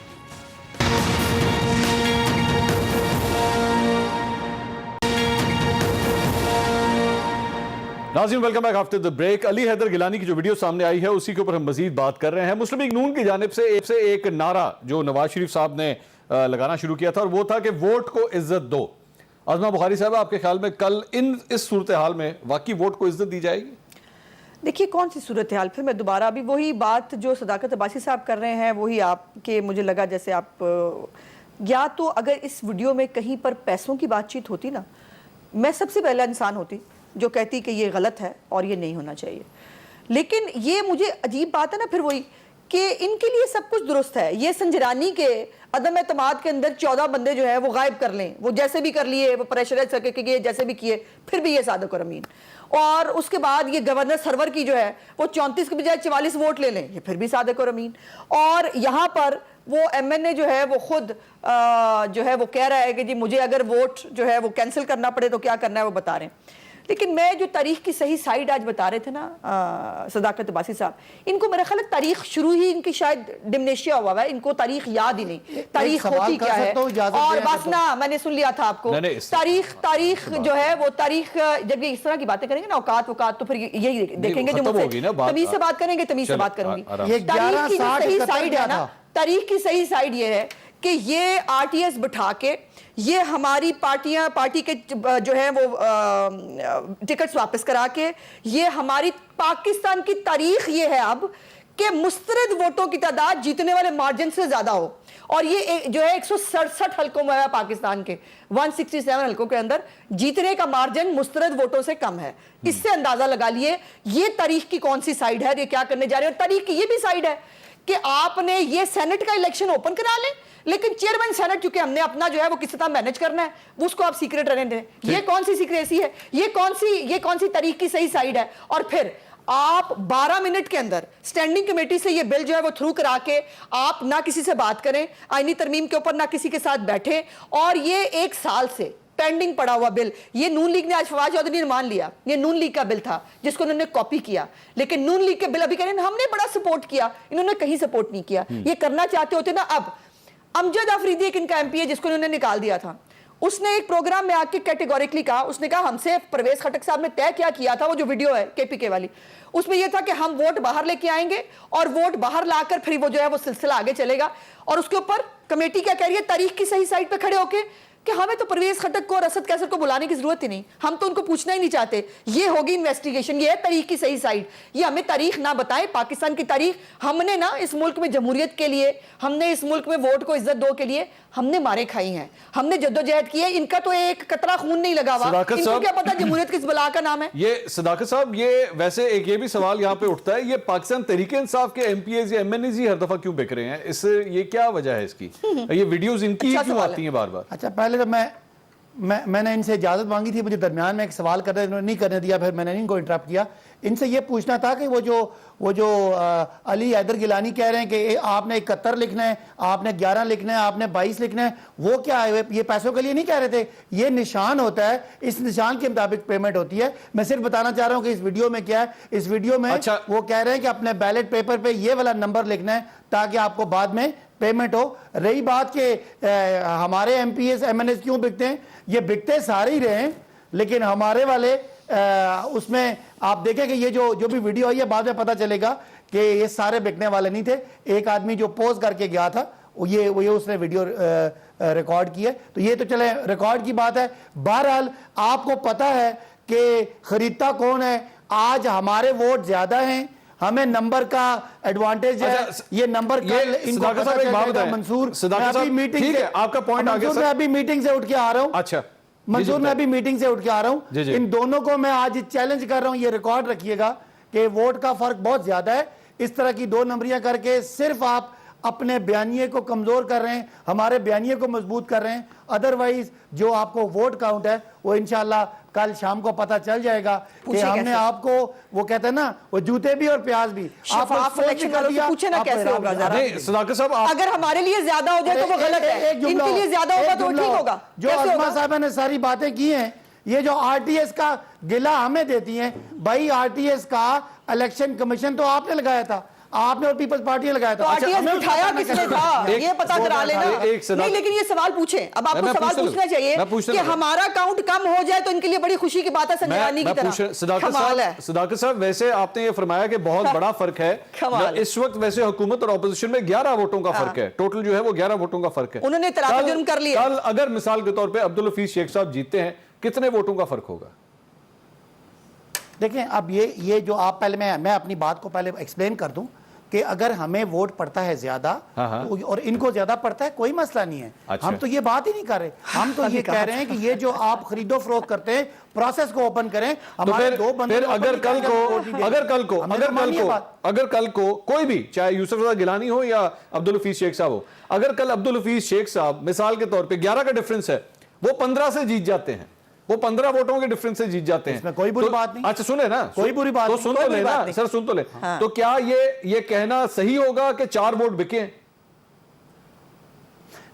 नाज़रीन, welcome back after the break. Ali Haider Gilani की जो वीडियो सामने आई है उसी के ऊपर हम मजीद बात कर रहे हैं। मुस्लिम लीग नून की जानिब से एक नारा जो नवाज शरीफ साहब ने लगाना शुरू किया था, और वो था कि वोट को इज्जत दो। आज़मा बुखारी साहब, आपके ख्याल में कल इस सूरत हाल में वाकई वोट को इज्जत दी जाएगी? देखिए, कौन सी सूरत हाल, फिर मैं दोबारा अभी वही बात जो सदाकत अब्बासी साहब कर रहे हैं वही आपके, मुझे लगा जैसे आप, या तो अगर इस वीडियो में कहीं पर पैसों की बातचीत होती ना, मैं सबसे पहला इंसान होती जो कहती कि ये गलत है और ये नहीं होना चाहिए। लेकिन ये मुझे अजीब बात है ना फिर वही कि इनके लिए सब कुछ दुरुस्त है। ये संजरानी के अदम एतमाद के अंदर 14 बंदे जो है वो गायब कर लें, वो जैसे भी कर लिए, वो प्रेशराइज करके किए, जैसे भी किए, फिर भी ये सादिक और अमीन। और उसके बाद ये गवर्नर सरवर की जो है वो 34 के बजाय 44 वोट ले लें, ये फिर भी सादिक और अमीन। और यहाँ पर वो MNA जो है वो खुद जो है वो कह रहा है कि जी मुझे अगर वोट जो है वो कैंसिल करना पड़े तो क्या करना है वो बता रहे हैं। लेकिन मैं जो तारीख की सही साइड आज बता रहे थे ना सदाकत अब्बासी साहब, इनको मेरा ख्याल तारीख शुरू ही इनकी शायद डिमनेशिया हुआ है, इनको तारीख याद ही नहीं, तारीख होती क्या है। और बस ना, मैंने सुन लिया था आपको, तारीख जो है वो तारीख, जब ये इस तरह की बातें करेंगे ना, औकात तो फिर यही देखेंगे जो मुझसे तमीज से बात करेंगे, तमीज से बात करूंगी। तारीख की सही साइड है ना, तारीख की सही साइड ये है कि ये आरटीएस बिठा के ये हमारी पार्टी के जो है वो टिकट्स वापस करा के ये हमारी पाकिस्तान की तारीख ये है अब कि मुस्तरद वोटों की तादाद जीतने वाले मार्जिन से ज्यादा हो, और ये जो है 167 हल्कों में है पाकिस्तान के 167 हल्कों के अंदर जीतने का मार्जिन मुस्तरद वोटों से कम है। इससे अंदाजा लगा लिए ये तारीख की कौन सी साइड है, ये क्या करने जा रहे हैं। और तारीख की ये भी साइड है कि आपने ये सेनेट का इलेक्शन ओपन करा लें, लेकिन चेयरमैन सेनेट चूंकि हमने अपना जो है वो किस तरह मैनेज करना है उसको आप सीक्रेट रहने दें। ये कौन सी सीक्रेसी है, ये कौन सी तारीख की सही साइड है। और फिर आप 12 मिनट के अंदर स्टैंडिंग कमेटी से ये बिल जो है वो थ्रू करा के आप ना किसी से बात करें आईनी तरमीम के ऊपर, ना किसी के साथ बैठे, और ये 1 साल से पेंडिंग पड़ा हुआ बिल, ये नून लीग ने आज फवाद चौधरी ने मान लिया ये नून लीग का बिल था जिसको उन्होंने कॉपी किया, लेकिन नून लीग के बिल अभी कह रहे हैं हमने बड़ा सपोर्ट किया, इन्होंने कहीं सपोर्ट नहीं किया। ये करना चाहते होते ना। अब अमजद अफरीदी एक इनका एमपी है जिसको उन्होंने निकाल दिया था, उसने एक प्रोग्राम में आके कैटेगोरिकली कहा, उसने कहा हमसे परवेज खटक साहब ने तय क्या किया था, वो जो वीडियो है केपीके वाली, उसमें यह था कि हम वोट बाहर लेके आएंगे और वोट बाहर लाकर फिर वो जो है वो सिलसिला आगे चलेगा। और उसके ऊपर कमेटी क्या कह रही है, तारीख की सही साइड पे खड़े होके कि हमें तो परवेज खटक को और असद कैसर को बुलाने की जरूरत ही नहीं, हम तो उनको पूछना ही नहीं चाहते, ये होगी इन्वेस्टिगेशन, ये है तारीख की सही साइड। ये हमें तारीख ना बताए, पाकिस्तान की तारीख। हमने ना इस मुल्क में जमहूरियत के लिए, हमने इस मुल्क में वोट को इज्जत दो के लिए हमने मारे खाई हैं, हमने जद्दोजहद की है। इनका तो एक कतरा खून नहीं लगा हुआ, इनको क्या पता जमहूरियत किस बला का नाम है। ये सदाकत साहब, ये वैसे एक ये भी सवाल यहाँ पे उठता है, ये पाकिस्तान तहरीक इंसाफ के एमपीएज या एमएनएज ही हर दफा क्यों बिक रहे हैं, इससे ये क्या वजह है इसकी, ये वीडियोस इनकी अच्छा क्यों आती हैं बार बार। अच्छा, पहले तो मैंने इनसे इजाज़त मांगी थी, मुझे दरमियान में एक सवाल कर रहे थे, इन्होंने नहीं करने दिया, फिर मैंने इनको इंटरप्ट किया। इनसे ये पूछना था कि वो जो अली हैदर गिलानी कह रहे हैं कि आपने 71 लिखना है, आपने 11 लिखना है, आपने 22 लिखना है, वो क्या है, ये पैसों के लिए नहीं कह रहे थे, ये निशान होता है, इस निशान के मुताबिक पेमेंट होती है। मैं सिर्फ बताना चाह रहा हूँ कि इस वीडियो में क्या है, इस वीडियो में अच्छा, वो कह रहे हैं कि अपने बैलेट पेपर पे ये वाला नंबर लिखना है ताकि आपको बाद में पेमेंट हो। रही बात कि हमारे एमपीएस एमएनएस क्यों बिकते हैं, ये बिकते सारे ही रहे हैं, लेकिन हमारे वाले उसमें आप देखें कि ये जो भी वीडियो है बाद में पता चलेगा कि ये सारे बिकने वाले नहीं थे। एक आदमी जो पोज करके गया था ये उसने वीडियो रिकॉर्ड किया, तो ये तो चले रिकॉर्ड की बात है। बहरहाल आपको पता है कि खरीदता कौन है। आज हमारे वोट ज्यादा हैं, हमें नंबर का एडवांटेज है। ये नंबर मंसूर, ठीक है, आपका पॉइंट आ गया सर। मैं अभी मीटिंग से उठ के आ रहा हूँ। अच्छा मंसूर, मैं अभी मीटिंग से उठ के आ रहा हूँ। इन दोनों को मैं आज चैलेंज कर रहा हूँ, ये रिकॉर्ड रखिएगा कि वोट का फर्क बहुत ज्यादा है। इस तरह की 2 नंबरियां करके सिर्फ आप अपने बयानिए को कमजोर कर रहे हैं, हमारे बयानिए को मजबूत कर रहे हैं। अदरवाइज जो आपको वोट काउंट है वो इंशाल्लाह कल शाम को पता चल जाएगा कि हमने आपको, वो कहते हैं ना, वो जूते भी और प्याज भी पूछे ना कैसे होगा जरा। सदाकत साहब, अगर हमारे लिए ज्यादा हो जाए तो वो गलत है, इनके लिए ज्यादा होगा तो ठीक होगा। जो अज़मा साहबा ने सारी बातें की हैं, ये जो आरटीएस का गिला हमें देती हैं, भाई आरटीएस का इलेक्शन कमीशन तो आपने लगाया था, आपने और पीपल्स पार्टी लगाया था। आरटीएस उठाया किसने था ये पता करा लेना। नहीं, लेकिन ये सवाल पूछें, अब आपको सवाल पूछना चाहिए कि हमारा काउंट कम हो जाए तो इनके लिए बड़ी खुशी की बात है, संजरानी की तरह। सदाकत साहब, वैसे आपने ये फरमाया कि बहुत बड़ा फर्क है इस वक्त, वैसे हुकूमत और ऑपोजिशन में 11 वोटों का फर्क है, टोटल जो है वो 11 वोटों का फर्क है। उन्होंने तराफे जुर्म कर लिया। कल अगर मिसाल के तौर पर अब्दुल हफीज शेख साहब जीतते हैं, कितने वोटों का फर्क होगा? देखें, अब ये जो आप पहले, मैं अपनी बात को पहले एक्सप्लेन कर दूं कि अगर हमें वोट पड़ता है ज्यादा तो और इनको ज्यादा पड़ता है, कोई मसला नहीं है। अच्छा। हम तो ये बात ही नहीं कर रहे, हम तो ये कह रहे हैं कि ये जो आप खरीदो फरोख्त करते हैं, प्रोसेस को ओपन करें। हमारे 2 बंदे अगर कल को कोई भी, चाहे यूसुफ रज़ा गिलानी हो या अब्दुल हफीज शेख साहब हो, अगर कल अब्दुल हफीज शेख साहब मिसाल के तौर पे 11 का डिफरेंस है, वो 15 से जीत जाते हैं, वो 15 वोटों के डिफरेंस से जीत जाते हैं, इसमें कोई बुरी बात नहीं। अच्छा सुने ना, कोई बुरी बात तो सुन तो ले ना सर, सुन तो ले। तो क्या ये कहना सही होगा कि 4 वोट बिके?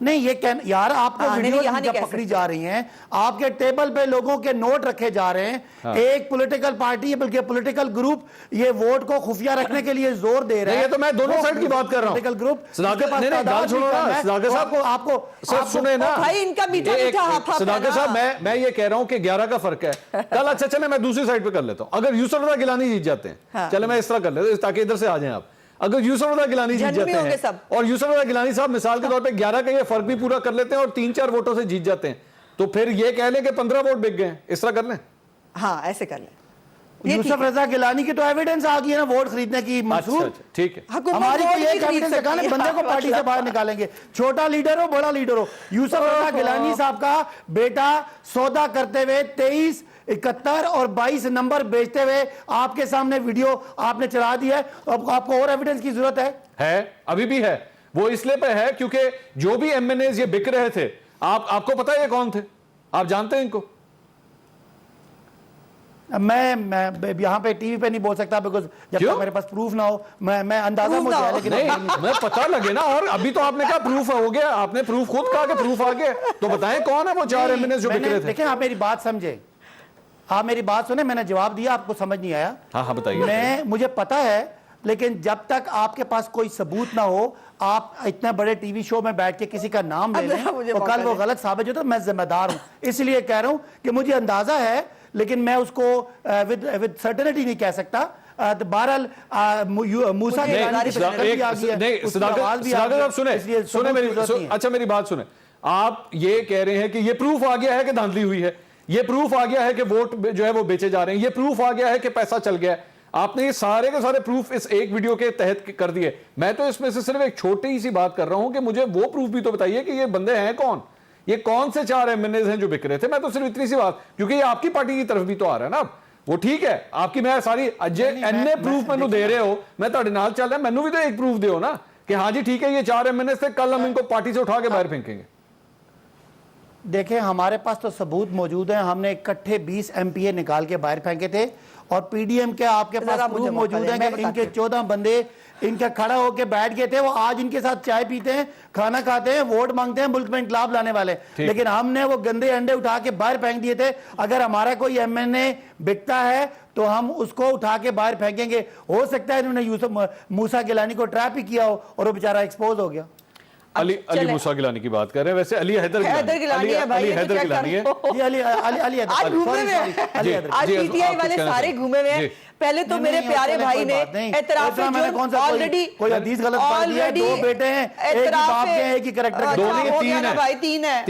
नहीं, ये यार आपको वीडियो जब पकड़ी जा रही हैं, आपके टेबल पे लोगों के नोट रखे जा रहे हैं। एक पॉलिटिकल पार्टी बल्कि पॉलिटिकल ग्रुप ये वोट को खुफिया रखने के लिए जोर दे रहे हैं। ये तो मैं दोनों साइड की बात कर रहा हूं। पॉलिटिकल ग्रुप सदाकत साहब, आपको सर सुने ना भाई, इनका मीठा सदाकत साहब, मैं ये कह रहा हूं कि 11 का फर्क है कल। अच्छा चले, मैं दूसरी साइड पे कर लेता हूं। अगर यूसुफ रज़ा गिलानी जीत जाते हैं, चले मैं इस तरह कर लेता हूं ताकि इधर से आ जाएं आप। अगर यूसुफ रज़ा गिलानी जीत जहन्नुमी जाते होंगे हैं सब। और यूसुफ रज़ा गिलानी साहब मिसाल के तौर पे 11 का ये फर्क भी पूरा कर लेते हैं और 3-4 वोटों से जीत जाते हैं, तो फिर ये कह लें कि 15 वोट बिक गए, इस तरह कर लें। हाँ ऐसे कर लें, ये ठीक यूसुफ है। रजा गिलानी की तो एविडेंस आ गई है ना वोट खरीदने की अच्छा मंसूर। अच्छा, ठीक है। हुकूमत हमारी वोट तो भी ये खरीद एविडेंस दिखा ना, सकती है। बंदे को पार्टी से बाहर निकालेंगे, छोटा लीडर हो बड़ा लीडर हो। यूसुफ रजा गिलानी साहब का बेटा सौदा करते हुए 23, 71 और 22 नंबर बेचते हुए आपके सामने वीडियो आपने चला दिया है। अब आपको और एविडेंस की जरूरत है? अभी भी है। वो इसलिए पे है क्योंकि जो भी एमएनएज ये बिक रहे थे, आपको पता है ये कौन थे? आप जानते हैं इनको? मैं यहाँ पे टीवी पे नहीं बोल सकता, बिकॉज जब क्यों? तक मेरे पास प्रूफ ना हो, मैं अंदाजा Proof मुझे ना है, हो। लेकिन नहीं, मैं पता लगे ना। और अभी तो आपने कहा प्रूफ हो गया, आपने प्रूफ खुद कहा कि प्रूफ आ गया, तो बताएं कौन है वो 4 एमएनएज जो बिक रहे थे? लेकिन आप मेरी बात समझे, आप मेरी बात सुने, मैंने जवाब दिया, आपको समझ नहीं आया। हाँ बताइए। मुझे पता है, लेकिन जब तक आपके पास कोई सबूत ना हो, आप इतने बड़े टीवी शो में बैठ के किसी का नाम ले अब लें मुझे और कल वो गलत साबित हो तो मैं जिम्मेदार हूं। इसलिए कह रहा हूं कि मुझे अंदाजा है, लेकिन मैं उसको विद सर्टेनिटी नहीं कह सकता। तो बहरहाल मूसा गिलानी की शक्ल भी आ गई है, उसकी आवाज भी आ गई है, इसलिए सुने मेरी, अच्छा मेरी बात सुने। आप ये कह रहे हैं कि ये प्रूफ आ गया है कि धांधली हुई है, ये प्रूफ आ गया है कि वोट जो है वो बेचे जा रहे हैं, ये प्रूफ आ गया है कि पैसा चल गया है। आपने ये सारे के सारे प्रूफ इस एक वीडियो के तहत कर दिए। मैं तो इसमें से सिर्फ एक छोटी सी बात कर रहा हूं कि मुझे वो प्रूफ भी तो बताइए कि ये बंदे हैं कौन, ये कौन से 4 एमएनएज हैं जो बिक रहे थे। मैं तो सिर्फ इतनी सी बात, क्योंकि ये आपकी पार्टी की तरफ भी तो आ रहा है ना। वो ठीक है, आपकी मैं सारी अजय एनए प्रूफ मैंने दे रहे हो, मैं ਤੁਹਾਡੇ ਨਾਲ चल रहा, मैनू भी तो एक प्रूफ दो ना कि हाँ जी ठीक है ये 4 एमएनएज थे, कल हम इनको पार्टी से उठा के बाहर फेंकेंगे। देखें, हमारे पास तो सबूत मौजूद है, हमने इकट्ठे 20 एमपीए निकाल के बाहर फेंके थे, और पीडीएम के आपके पास प्रूफ मौजूद है कि इनके 14 बंदे इनके खड़ा होकर बैठ गए थे, वो आज इनके साथ चाय पीते हैं, खाना खाते हैं, वोट मांगते हैं, मुल्क में इंकलाब लाने वाले। लेकिन हमने वो गंदे अंडे उठा के बाहर फेंक दिए थे। अगर हमारा कोई एमएनए बिकता है तो हम उसको उठा के बाहर फेंकेंगे। हो सकता है इन्होंने यूसुफ मूसा गिलानी को ट्रैप ही किया हो और वो बेचारा एक्सपोज हो गया। अली मूसा गिलानी की बात कर रहे हैं, वैसे अली हैदर गिलानी है भाई, हैदर गिलानी है। आज घूमे हुए हैं, आज पीटीआई वाले सारे घूमे हुए हैं। पहले तो मेरे प्यारे भाई ने एतराफ ऑलरेडी कोई हदीस गलत पढ़ दिया है, 2 बेटे हैं, एक ही बाप के, एक ही कैरेक्टर, 2 नहीं 3 है भाई, 3 है।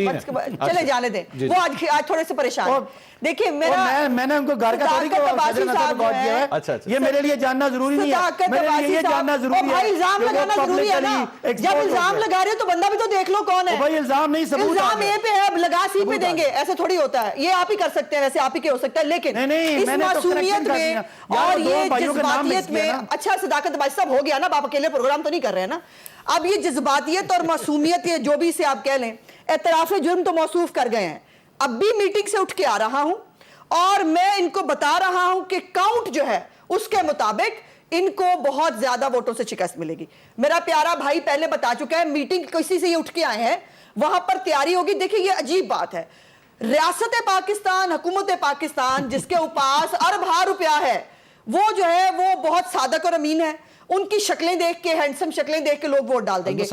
चले जाने दें, वो आज थोड़े से परेशान। देखिए मैंने उनको घर का थोड़ी किया है। अच्छा, ये मेरे लिए जानना जरूरी नहीं है, मेरे लिए ये जानना जरूरी है। भाई इल्जाम लगाना जरूरी है ना, जब इल्जाम लगा रहे हो तो बंदा भी तो देख लो कौन है। भाई इल्जाम नहीं, सबूत। इल्जाम ए पे है, लगा सी पे देंगे, ऐसे थोड़ी होता है। ये आप ही कर सकते हैं, वैसे आप ही के हो सकता है, लेकिन इस मासूमियत में और ये जज्बातियत में, अच्छा सदाकतबाजी सब हो गया ना, आप अकेले प्रोग्राम तो नहीं कर रहे हैं ना। अब ये जज्बातियत और मासूमियत, ये जो भी से आप कह लें, एतराफ़े जुर्म तो मौसूफ कर गए हैं। अब भी मीटिंग से उठ के आ रहा हूं और मैं इनको बता रहा हूं कि काउंट जो है उसके मुताबिक इनको बहुत ज्यादा वोटों से शिकस्त मिलेगी। मेरा प्यारा भाई पहले बता चुका है, मीटिंग किसी से ये उठ के आए हैं, वहां पर तैयारी होगी। देखिए ये अजीब बात है, रियासत पाकिस्तान, हुकूमत पाकिस्तान जिसके पास अरब रुपया है, वो जो है वो बहुत सादक और अमीन है। उनकी शक्लें देख के, हैंडसम शक्लें देख के लोग वोट डाल देंगे।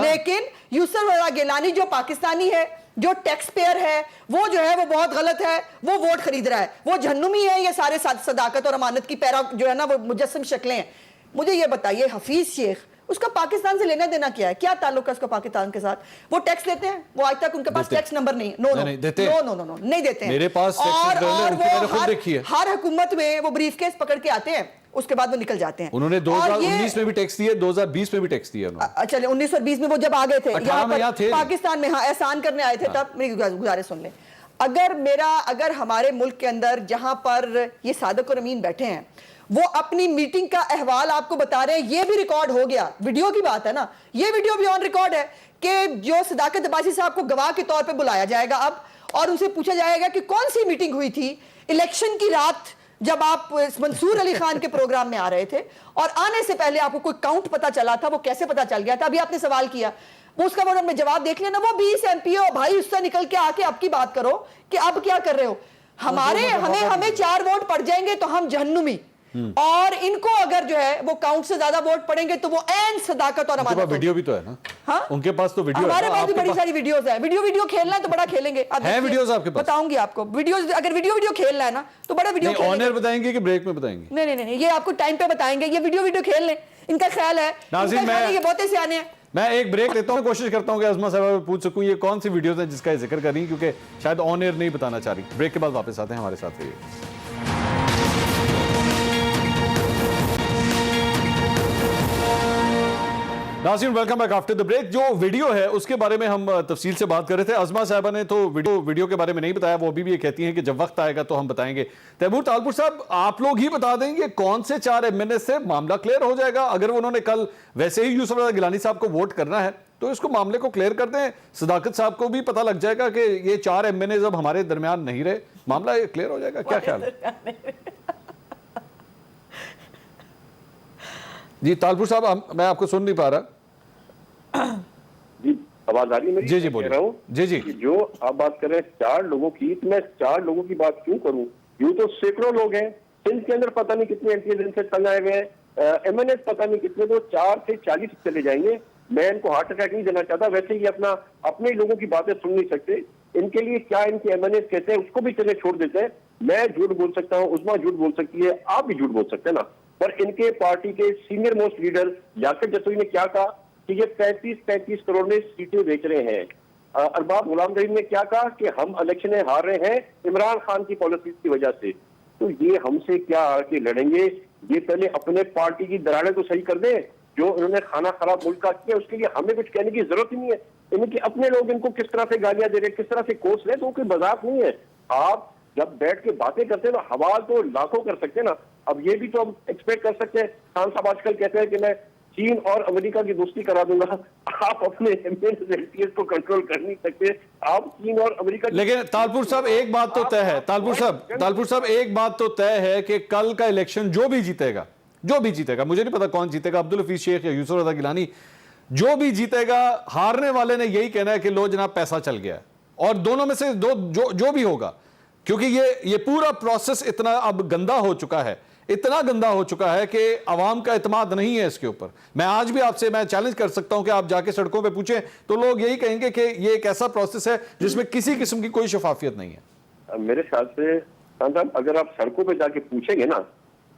लेकिन यूसुफ रज़ा गिलानी जो पाकिस्तानी है, जो टैक्स पेयर है, वो जो है वो बहुत गलत है, वो वोट खरीद रहा है, वो जहन्नुमी है। ये सारे सदाकत और अमानत की पैरा जो है ना वो मुजस्सम शक्लें हैं। मुझे ये बताइए, हफीज शेख, उसका पाकिस्तान से लेना देना क्या है? क्या ताल्लुक है उसका पाकिस्तान के साथ? वो टैक्स लेते हैं? वो आज तक उनके पास टैक्स नंबर नहीं, नो नहीं देते हैं। मेरे पास और वो हर हुकूमत में वो ब्रीफकेस पकड़ के आते हैं, उसके बाद वो निकल जाते हैं। उन्होंने 2019 में भी टैक्स दिए, 2020 में भी टैक्स दिया उन्होंने। चले 19 और 20 में वो जब आ गए थे यहाँ थे पाकिस्तान में, हाँ एहसान करने आए थे, तब मेरी गुजारिश सुन लें। अगर हमारे मुल्क के अंदर जहां पर ये सादक और अमीन बैठे हैं, वो अपनी मीटिंग का अहवाल आपको बता रहे हैं, ये भी रिकॉर्ड हो गया, वीडियो की बात है ना, ये वीडियो भी ऑन रिकॉर्ड है कि जो सदाकत अब्बासी साहब को गवाह के तौर पे बुलाया जाएगा अब, और उनसे पूछा जाएगा कि कौन सी मीटिंग हुई थी इलेक्शन की रात, जब आप मंसूर अली खान के प्रोग्राम में आ रहे थे और आने से पहले आपको कोई काउंट पता चला था, वो कैसे पता चल गया था? अभी आपने सवाल किया, वो उसका वो में जवाब देख लेना। वो 20 एमपी हो भाई, उससे निकल के आके अब की बात करो कि अब क्या कर रहे हो। हमें 4 वोट पड़ जाएंगे तो हम जहन्नुमी, और इनको अगर जो है वो काउंट से ज्यादा वोट पड़ेंगे तो वो एन सदाकत और अमानत। वीडियो भी तो है ना। हाँ? उनके पास तो वीडियो हमारे है, पास भी बड़ी सारी वीडियोस है। वीडियो खेलना है तो बड़ा खेलेंगे। है वीडियोस आपके पास? बताऊंगी आपको वीडियोस। अगर वीडियो खेलना है ना तो बड़ा वीडियो ऑन एयर बताएंगे कि ब्रेक में बताएंगे? नहीं, ये आपको टाइम पे बताएंगे। ये वीडियो खेल लें, इनका ख्याल है। नाज़रीन, ये बहुत सियाने हैं। मैं एक ब्रेक लेता हूं, कोशिश करता हूं कि अज़मा साहब से पूछ सकूं ये कौन सी वीडियोस हैं जिसका जिक्र कर रही, क्योंकि शायद ऑन एयर नहीं बताना चाह रही। ब्रेक के बाद वापस आते हैं, हमारे साथ रहिए। नाज़रीन, welcome back after the break. जो वीडियो है उसके बारे में हम तफसील से बात कर रहे थे। अज़मा साहबा ने तो वीडियो के बारे में नहीं बताया, वो अभी भी ये कहती हैं कि जब वक्त आएगा तो हम बताएंगे। तैमूर तालपुर साहब, आप लोग ही बता देंगे कौन से 4 MNA से मामला क्लियर हो जाएगा? अगर उन्होंने कल वैसे ही यूसुफ रज़ा गिलानी साहब को वोट करना है तो इसको मामले को क्लियर कर दें। सदाकत साहब को भी पता लग जाएगा कि ये 4 MNA अब हमारे दरमियान नहीं रहे, मामला ये क्लियर हो जाएगा। क्या ख्याल है जी तालपुर साहब? मैं आपको सुन नहीं पा रहा जी। आवाज आ रही है मेरी? जी बोलिए। कह रहा हूँ जी कि जो आप बात कर रहे हैं 4 लोगों की, तो मैं 4 लोगों की बात क्यों करूं? यूं तो सैकड़ों लोग हैं सिंध के अंदर, पता नहीं कितने एंटी से तंग आए हुए हैं, MNA पता नहीं कितने, तो 4 से 40 चले जाएंगे। मैं इनको हार्ट अटैक नहीं देना चाहता, वैसे ही अपने लोगों की बातें सुन नहीं सकते। इनके लिए क्या इनके MNA कहते हैं उसको भी चले छोड़ देते हैं। मैं झूठ बोल सकता हूँ, उस्मा झूठ बोल सकती है, आप भी झूठ बोल सकते हैं ना। पर इनके पार्टी के सीनियर मोस्ट लीडर यासिर जसोई ने क्या कहा कि ये 35-35 करोड़ में सीटें बेच रहे हैं। अरबाब गुलाम रहीम ने क्या कहा कि हम इलेक्शन हार रहे हैं इमरान खान की पॉलिसीज की वजह से। तो ये हमसे क्या आके लड़ेंगे? ये पहले अपने पार्टी की दरारें तो सही कर दें। जो इन्होंने खाना खराब मुल्क का किया उसके लिए हमें कुछ कहने की जरूरत ही नहीं है। इनके अपने लोग इनको किस तरह से गालियां दे रहे, किस तरह से कोस रहे, तो कोई मजाक नहीं है। आप जब बैठ के बातें करते हैं तो हवाल तो लाखों कर सकते हैं ना। अब ये भी तो हम एक्सपेक्ट कर सकते हैं। खान साहब आजकल कहते हैं कि मैं चीन और अमेरिका की दोस्ती करा दूंगा। आप अपने MNA को कंट्रोल कर नहीं सकते। आप चीन और अमेरिका, लेकिन तालपुर साहब एक बात तो तय है, तालपुर साहब एक बात तो तय है कि कल का इलेक्शन जो भी जीतेगा, मुझे नहीं पता कौन जीतेगा, अब्दुल हफीज शेख या यूसुफ रज़ा गिलानी, जो भी जीतेगा हारने वाले ने यही कहना है कि लो जनाब पैसा चल गया है। और दोनों में से जो भी होगा, क्योंकि ये पूरा प्रोसेस इतना अब गंदा हो चुका है, इतना गंदा हो चुका है कि अवाम का इत्मीनान नहीं है इसके ऊपर। मैं आज भी आपसे मैं चैलेंज कर सकता हूं कि आप जाके सड़कों पे पूछें तो लोग यही कहेंगे कि ये एक ऐसा प्रोसेस है जिसमें किसी किस्म की कोई शफाफियत नहीं है। मेरे ख्याल से अगर आप सड़कों पे जाके पूछेंगे ना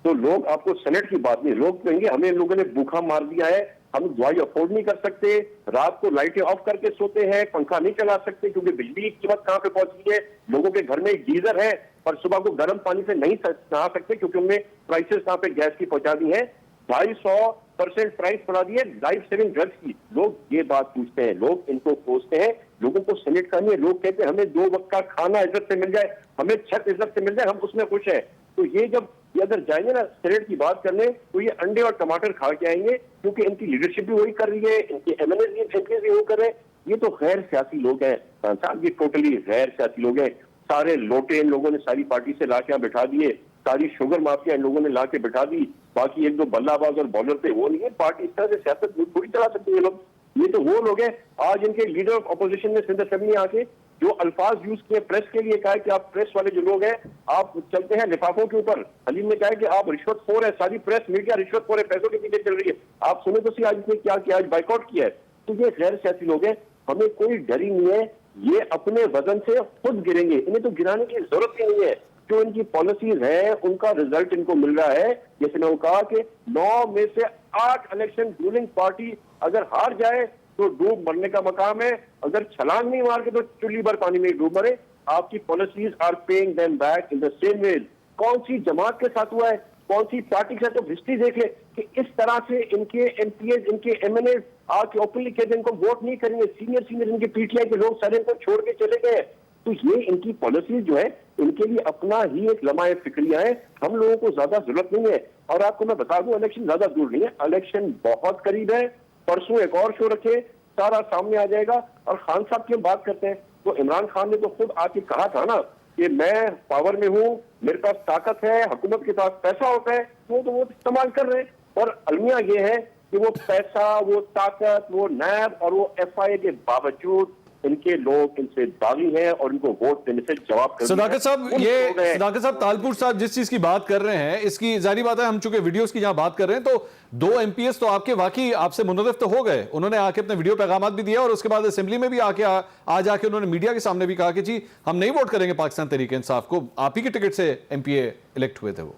तो लोग आपको सेनेट की बात नहीं, लोग कहेंगे हमें इन लोगों ने भूखा मार दिया है, हम दवाई अफोर्ड नहीं कर सकते, रात को लाइटें ऑफ करके सोते हैं, पंखा नहीं चला सकते क्योंककि बिजली की कीमत कहाँ पे पहुंची है, लोगों के घर में गीजर है पर सुबह को गर्म पानी से नहीं नहा सकते क्योंकि उनने प्राइसेस कहाँ पे गैस की पहुंचा दी है, 250% प्राइस बढ़ा दी है लाइफ सेविंग ड्रग्स की। लोग ये बात पूछते हैं, लोग इनको कोसते हैं। लोगों को सेनेट का नहीं है, लोग कहते हैं हमें 2 वक्त का खाना इज्जत से मिल जाए, हमें छत इज्जत से मिल जाए, हम उसमें खुश हैं। तो ये जब ये अगर जाएंगे ना सेनेट की बात करने तो ये अंडे और टमाटर खा के आएंगे क्योंकि इनकी लीडरशिप भी वही कर रही है, इनके MNA भी वो कर रहे हैं। ये तो गैर सियासी लोग हैं साहब, ये टोटली गैर सियासी लोग हैं। सारे लोटे इन लोगों ने सारी पार्टी से लाके बिठा दिए, सारी शुगर माफिया इन लोगों ने लाके बिठा दी, बाकी 1-2 बल्लाबाज और बॉलर पे वो नहीं है। पार्टी इस तरह से सियासत थोड़ी चला सकते हैं लोग। ये तो वो लोग हैं। आज इनके लीडर ऑफ अपोजिशन ने सिंध असेंबली आके जो अल्फाज यूज किए प्रेस के लिए, कहा है कि आप प्रेस वाले जो लोग हैं आप चलते हैं लिफाफों के ऊपर। हलीम ने कहा है कि आप रिश्वतखोर है, सारी प्रेस मीडिया रिश्वतखोर है, पैसों के पीछे चल रही है। आप सुने तो सी आज इसने क्या किया, आज बाइकआउट किया है। तो ये गैर सियासी लोग हैं, हमें कोई डर ही नहीं है। ये अपने वजन से खुद गिरेंगे, इन्हें तो गिराने की जरूरत ही नहीं है। जो इनकी पॉलिसीज है उनका रिजल्ट इनको मिल रहा है। जैसे मैंने कहा कि 9 में से 8 इलेक्शन रूलिंग पार्टी अगर हार जाए तो डूब मरने का मकाम है, अगर छलांग नहीं मार के तो चुल्ली भर पानी में डूब मरे। आपकी policies are paying them back in the same way. कौन सी जमात के साथ हुआ है, कौन सी पार्टी के साथ, तो हिस्ट्री देख ले कि इस तरह से इनके MPs, इनके MNA आके ओपनली कहते इनको वोट नहीं करेंगे। सीनियर इनके PTI के लोग सारे इनको छोड़ के चले गए। तो ये इनकी पॉलिसीज जो है इनके लिए अपना ही एक लम्हा फिक्रिया है। हम लोगों को ज्यादा जरूरत नहीं है। और आपको मैं बता दूं इलेक्शन ज्यादा दूर नहीं है, इलेक्शन बहुत करीब है। परसों एक और शो रखे, सारा सामने आ जाएगा। और खान साहब की हम बात करते हैं तो इमरान खान ने तो खुद आके कहा था ना कि मैं पावर में हूँ, मेरे पास ताकत है, हुकूमत के पास पैसा होता है, वो इस्तेमाल कर रहे हैं। और अलमिया ये है कि वो पैसा, वो ताकत, वो नैब और वो FIA के बावजूद इनके लोग इनसे दागी हैं और इनको वोट देने से जवाब कर सदाकत साहब, ये सदाकत साहब तालपुर साहब जिस चीज की बात कर रहे हैं, इसकी जारी बात है, हम चूंकि वीडियोस की जहां बात कर रहे हैं, तो 2 MPs तो आपके वाकई आपसे मुनज़्ज़फ़ तो हो गए, उन्होंने आके अपने वीडियो पैगामात भी दिया और उसके बाद असेंबली में भी आके आज आके उन्होंने मीडिया के सामने भी कहा कि जी हम नहीं वोट करेंगे पाकिस्तान तहरीक इंसाफ को, आप ही के टिकट से MPA इलेक्ट हुए थे वो।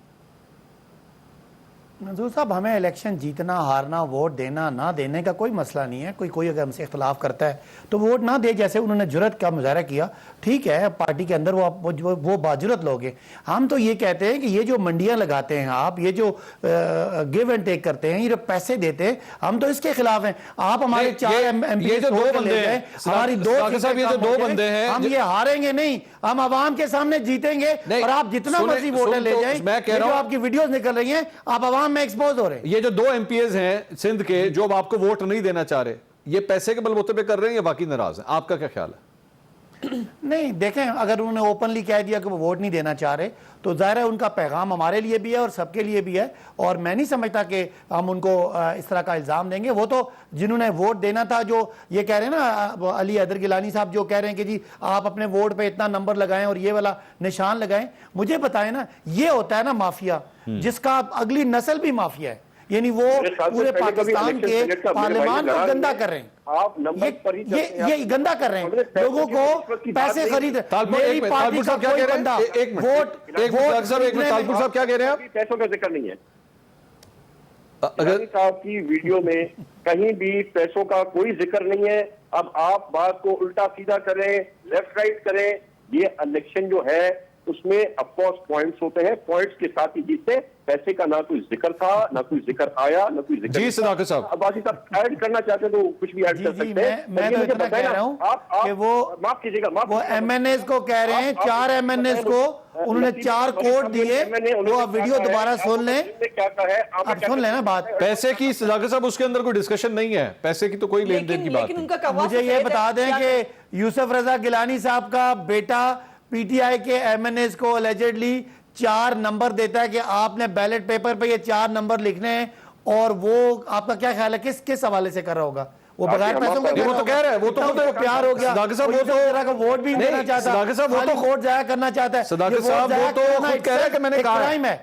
मंजूर साहब, हमें इलेक्शन जीतना हारना वोट देना ना देने का कोई मसला नहीं है। कोई अगर हमसे इख्तलाफ करता है तो वोट ना दे, जैसे उन्होंने जुरत का मुजाहरा किया, ठीक है, पार्टी के अंदर वो बाजुरत लोग हैं। हम तो ये कहते हैं कि ये जो मंडियां लगाते हैं आप, ये जो गिव एंड टेक करते हैं, ये जो पैसे देते हैं, हम तो इसके खिलाफ हैं। आप हमारे 4 ये जो 2 बंदे हैं, हमारी 2 साहब, ये जो 2 बंदे हैं, हम ये हारेंगे नहीं, हम आवाम के सामने जीतेंगे। और आप जितना मर्जी वोटर ले जाएं, मैं कह रहा हूं, आपकी वीडियोस निकल रही हैं, आप आवाम में एक्सपोज हो रहे हैं। ये जो 2 MPs हैं सिंध के जो अब आपको वोट नहीं देना चाह रहे, ये पैसे के बलबूते पे कर रहे हैं या बाकी नाराज हैं, आपका क्या ख्याल है? नहीं, देखें, अगर उन्होंने ओपनली कह दिया कि वो वोट नहीं देना चाह रहे तो जाहिर है उनका पैगाम हमारे लिए भी है और सबके लिए भी है, और मैं नहीं समझता कि हम उनको इस तरह का इल्ज़ाम देंगे। वो तो जिन्होंने वोट देना था, जो ये कह रहे हैं ना, अली हैदर गिलानी साहब जो कह रहे हैं कि जी आप अपने वोट पे इतना नंबर लगाएं और ये वाला निशान लगाएं, मुझे बताएं ना, ये होता है ना माफिया, जिसका अगली नस्ल भी माफिया है, यानी वो पूरे पाकिस्तान के पार्लियामान को गंदा कर रहे हैं। आप नंबर पर ही ये गंदा कर रहे हैं, लोगों को पैसे खरीद। मेरी पार्टी का कोई बंदा तालपुर साहब क्या कह रहे हैं आप? पैसों का जिक्र नहीं है। अगर साहब की वीडियो में कहीं भी पैसों का कोई जिक्र नहीं है। अब आप बात को उल्टा सीधा करें, लेफ्ट राइट करें, ये इलेक्शन जो है उसमें ऑफकोर्स पॉइंट्स होते हैं, पॉइंट्स के साथ ही जीतते। पैसे का ना कोई जिक्र था, ना कोई जिक्र आया, ना कोई जिक्र। जी सदाकत साहब, अब बाकी साहब ऐड करना चाहते तो कुछ भी ऐड कर सकते हैं। मैं तो इतना कह रहा हूं कि वो माफ कीजिएगा, वो MNAs को कह रहे हैं, 4 MNAs को उन्होंने 4 कोड दिए, वो आप वीडियो दोबारा सुन लें, क्या कहा है आप सुन लें ना बात। पैसे की सदाकत साहब उसके अंदर कोई डिस्कशन नहीं है, पैसे की तो कोई लेन देन की बात नहीं। मुझे ये बता दें कि यूसुफ रजा गिलानी साहब का बेटा PTI के MNAs को अलेजेडली 4 नंबर देता है कि आपने बैलेट पेपर पे ये 4 नंबर लिखने हैं, और वो आपका क्या ख्याल है किस हवाले से कर रहा होगा? वो बगैर पैसों के वो तो कह रहा है, वो तो प्यार हो गया, सदाकत साहब वो तो तरह का वोट भी देना चाहता है, सदाकत साहब वो तो वोट जाया करना चाहता है। सदाकत साहब वो तो खुद कह रहा है कि मैंने कहा क्राइम है,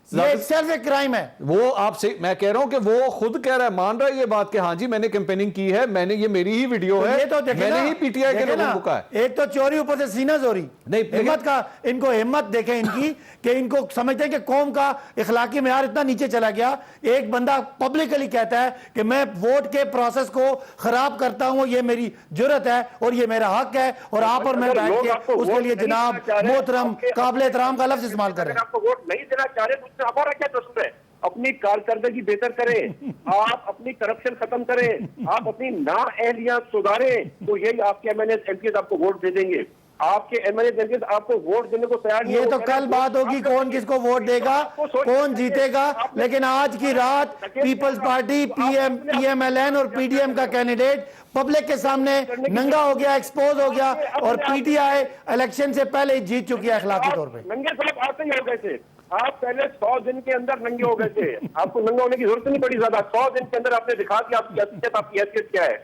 ये सिर्फ एक क्राइम है। वो आपसे मैं कह रहा हूं कि वो खुद कह रहा है, मान रहा है ये बात कि हाँ जी मैंने कैंपेनिंग की है, मैंने ये मेरी ही वीडियो है, ये तो मैंने ही PTI के लोगों को कहा है। एक तो चोरी, ऊपर से सीना चोरी। नहीं, हिम्मत का, इनको हिम्मत देखें इनकी कि इनको समझते हैं कि कौम का इखलाकी मेयार इतना नीचे चला गया। एक बंदा पब्लिकली कहता है कि मैं वोट के प्रोसेस को खराब करता हूं, ये मेरी जुर्रत है और ये मेरा हक है, और आप और मैं बैठ के उसके लिए जनाब, मोहतरम, काबिल एहतराम का लफ्ज इस्तेमाल कर रहे हैं। आपको वोट नहीं देना चाह रहे, मुझसे हमारा क्या कसूर है? अपनी कारकर्दगी बेहतर करें, आप अपनी करप्शन खत्म करें, आप अपनी नाअहलियां सुधारें, तो यही आपके MNAs MPs आपको वोट दे देंगे। आपके MNAs MPs आपको वोट देने को तैयार नहीं। ये तो कल बात होगी कौन किसको वोट देगा, कौन जीतेगा, लेकिन आज की रात पीपल्स पार्टी, PMLN और PDM का कैंडिडेट पब्लिक के सामने नंगा हो गया, एक्सपोज हो गया, और PTI इलेक्शन से पहले ही जीत चुकी है अखलाकी तौर पे। नंगे साहब आते ही हो गए थे, आप पहले 100 दिन के अंदर नंगे हो गए थे, आपको नंगा होने की जरूरत नहीं पड़ी ज्यादा। 100 दिन के अंदर आपने दिखा कि आपकी असलियत, आपकी हैसियत क्या है।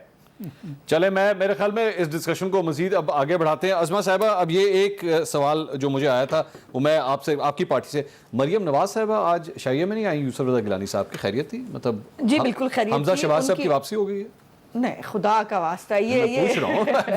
चले, मेरे ख्याल में इस डिस्कशन को मजीद अब आगे बढ़ाते हैं। अज़मा साहिबा, अब ये एक सवाल जो मुझे आया था वो मैं आपसे, आपकी पार्टी से, मरियम नवाज साहिबा आज शाइया में नहीं आई यूसुफ रज़ा गिलानी साहब की, खैरियत थी? मतलब जी बिल्कुल खैरियत। हमजा शहबाज साहब की वापसी हो गई है? नहीं, खुदा का वास्ता, ये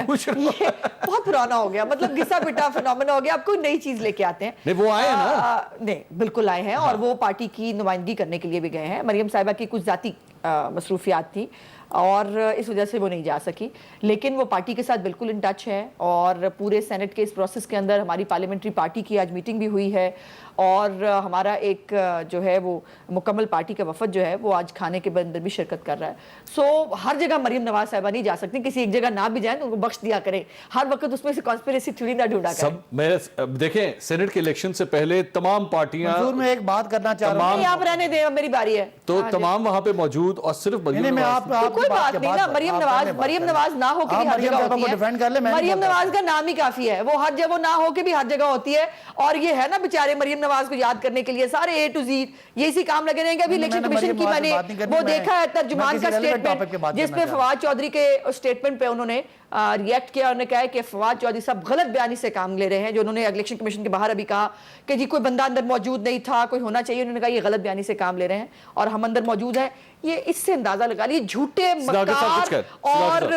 पूछ रहा हूं। ये बहुत पुराना हो गया, मतलब घिसा पिटा फिनोमेना हो गया। आप कोई नई चीज लेके आते हैं? नहीं, वो आए हैं ना? नहीं, बिल्कुल आए हैं, और वो पार्टी की नुमाइंदगी करने के लिए भी गए हैं। मरियम साहिबा की कुछ जाती मसरूफियात थी और इस वजह से वो नहीं जा सकी, लेकिन वो पार्टी के साथ बिल्कुल इन टच है, और पूरे सेनेट के इस प्रोसेस के अंदर हमारी पार्लियामेंट्री पार्टी की आज मीटिंग भी हुई है, और हमारा एक जो है वो मुकम्मल पार्टी का वफद जो है वो आज खाने के अंदर भी शिरकत कर रहा है। सो हर जगह मरियम नवाज साहिबा नहीं जा सकती, किसी एक जगह ना भी जाए तो उनको बख्श दिया करें, हर वक्त उसमें से कॉन्स्पिरेसी थ्योरी ना ढूंढा करें। सब मैं देखें, सेनेट के इलेक्शन से पहले तमाम पार्टियां, मैं एक बात करना चाह रहा हूं, आप रहने दें, अब मेरी बारी है। तो तमाम वहां पे मौजूद मौजूद और सिर्फ मरियम नहीं, मैं नवाज आप कोई बात नहीं ना, मरियम नवाज ना हो के भी हर जगह होती डिफेंड कर ले, है। मैं नहीं मरियम बोलता। नवाज का नाम ही काफी है, वो हर जगह ना हो के भी हर जगह होती है। और ये है ना बेचारे मरियम नवाज को याद करने के लिए सारे A to Z ये इसी काम लगे रहेंगे। अभी इलेक्शन कमीशन की मैंने वो देखा है तर्जुमान का स्टेटमेंट, जिसपे फवाद चौधरी के स्टेटमेंट पे उन्होंने रिएक्ट किया। उन्होंने कहा कि फवाद चौधरी साहब गलत बयानी से काम ले रहे हैं। जो उन्होंने इलेक्शन कमीशन के बाहर अभी कहा कि जी कोई बंदा अंदर मौजूद नहीं था, कोई होना चाहिए, उन्होंने कहा ये गलत बयानी से काम ले रहे हैं और हम अंदर मौजूद हैं। ये इससे अंदाजा लगा लिए झूठे मक्कार और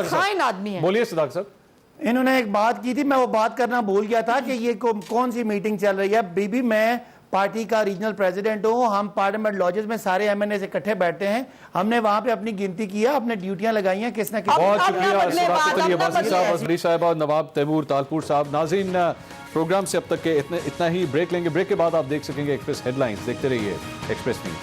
खाइन आदमी है। बोलिए सिद्धार्थ साहब। इन्होंने एक बात की थी, मैं वो बात करना भूल गया था कि ये कौन सी मीटिंग चल रही है। बीबी मैं पार्टी का रीजनल प्रेसिडेंट हूँ, हम पार्लियामेंट लॉजेस में सारे MNA इकट्ठे बैठे हैं, हमने वहां पे अपनी गिनती किया, अपने ड्यूटियां लगाई हैं किसने किस। बहुत अब ना शुक्रिया बदले सदाकत बात, अली अब ना अब्बासी बदले। साहब, असरी साहब और नवाब तैमूर तालपुर साहब। नाज़रीन, प्रोग्राम से अब तक के इतना ही। ब्रेक लेंगे, ब्रेक के बाद आप देख सकेंगे एक्सप्रेस हेडलाइंस। देखते रहिए एक्सप्रेस न्यूज।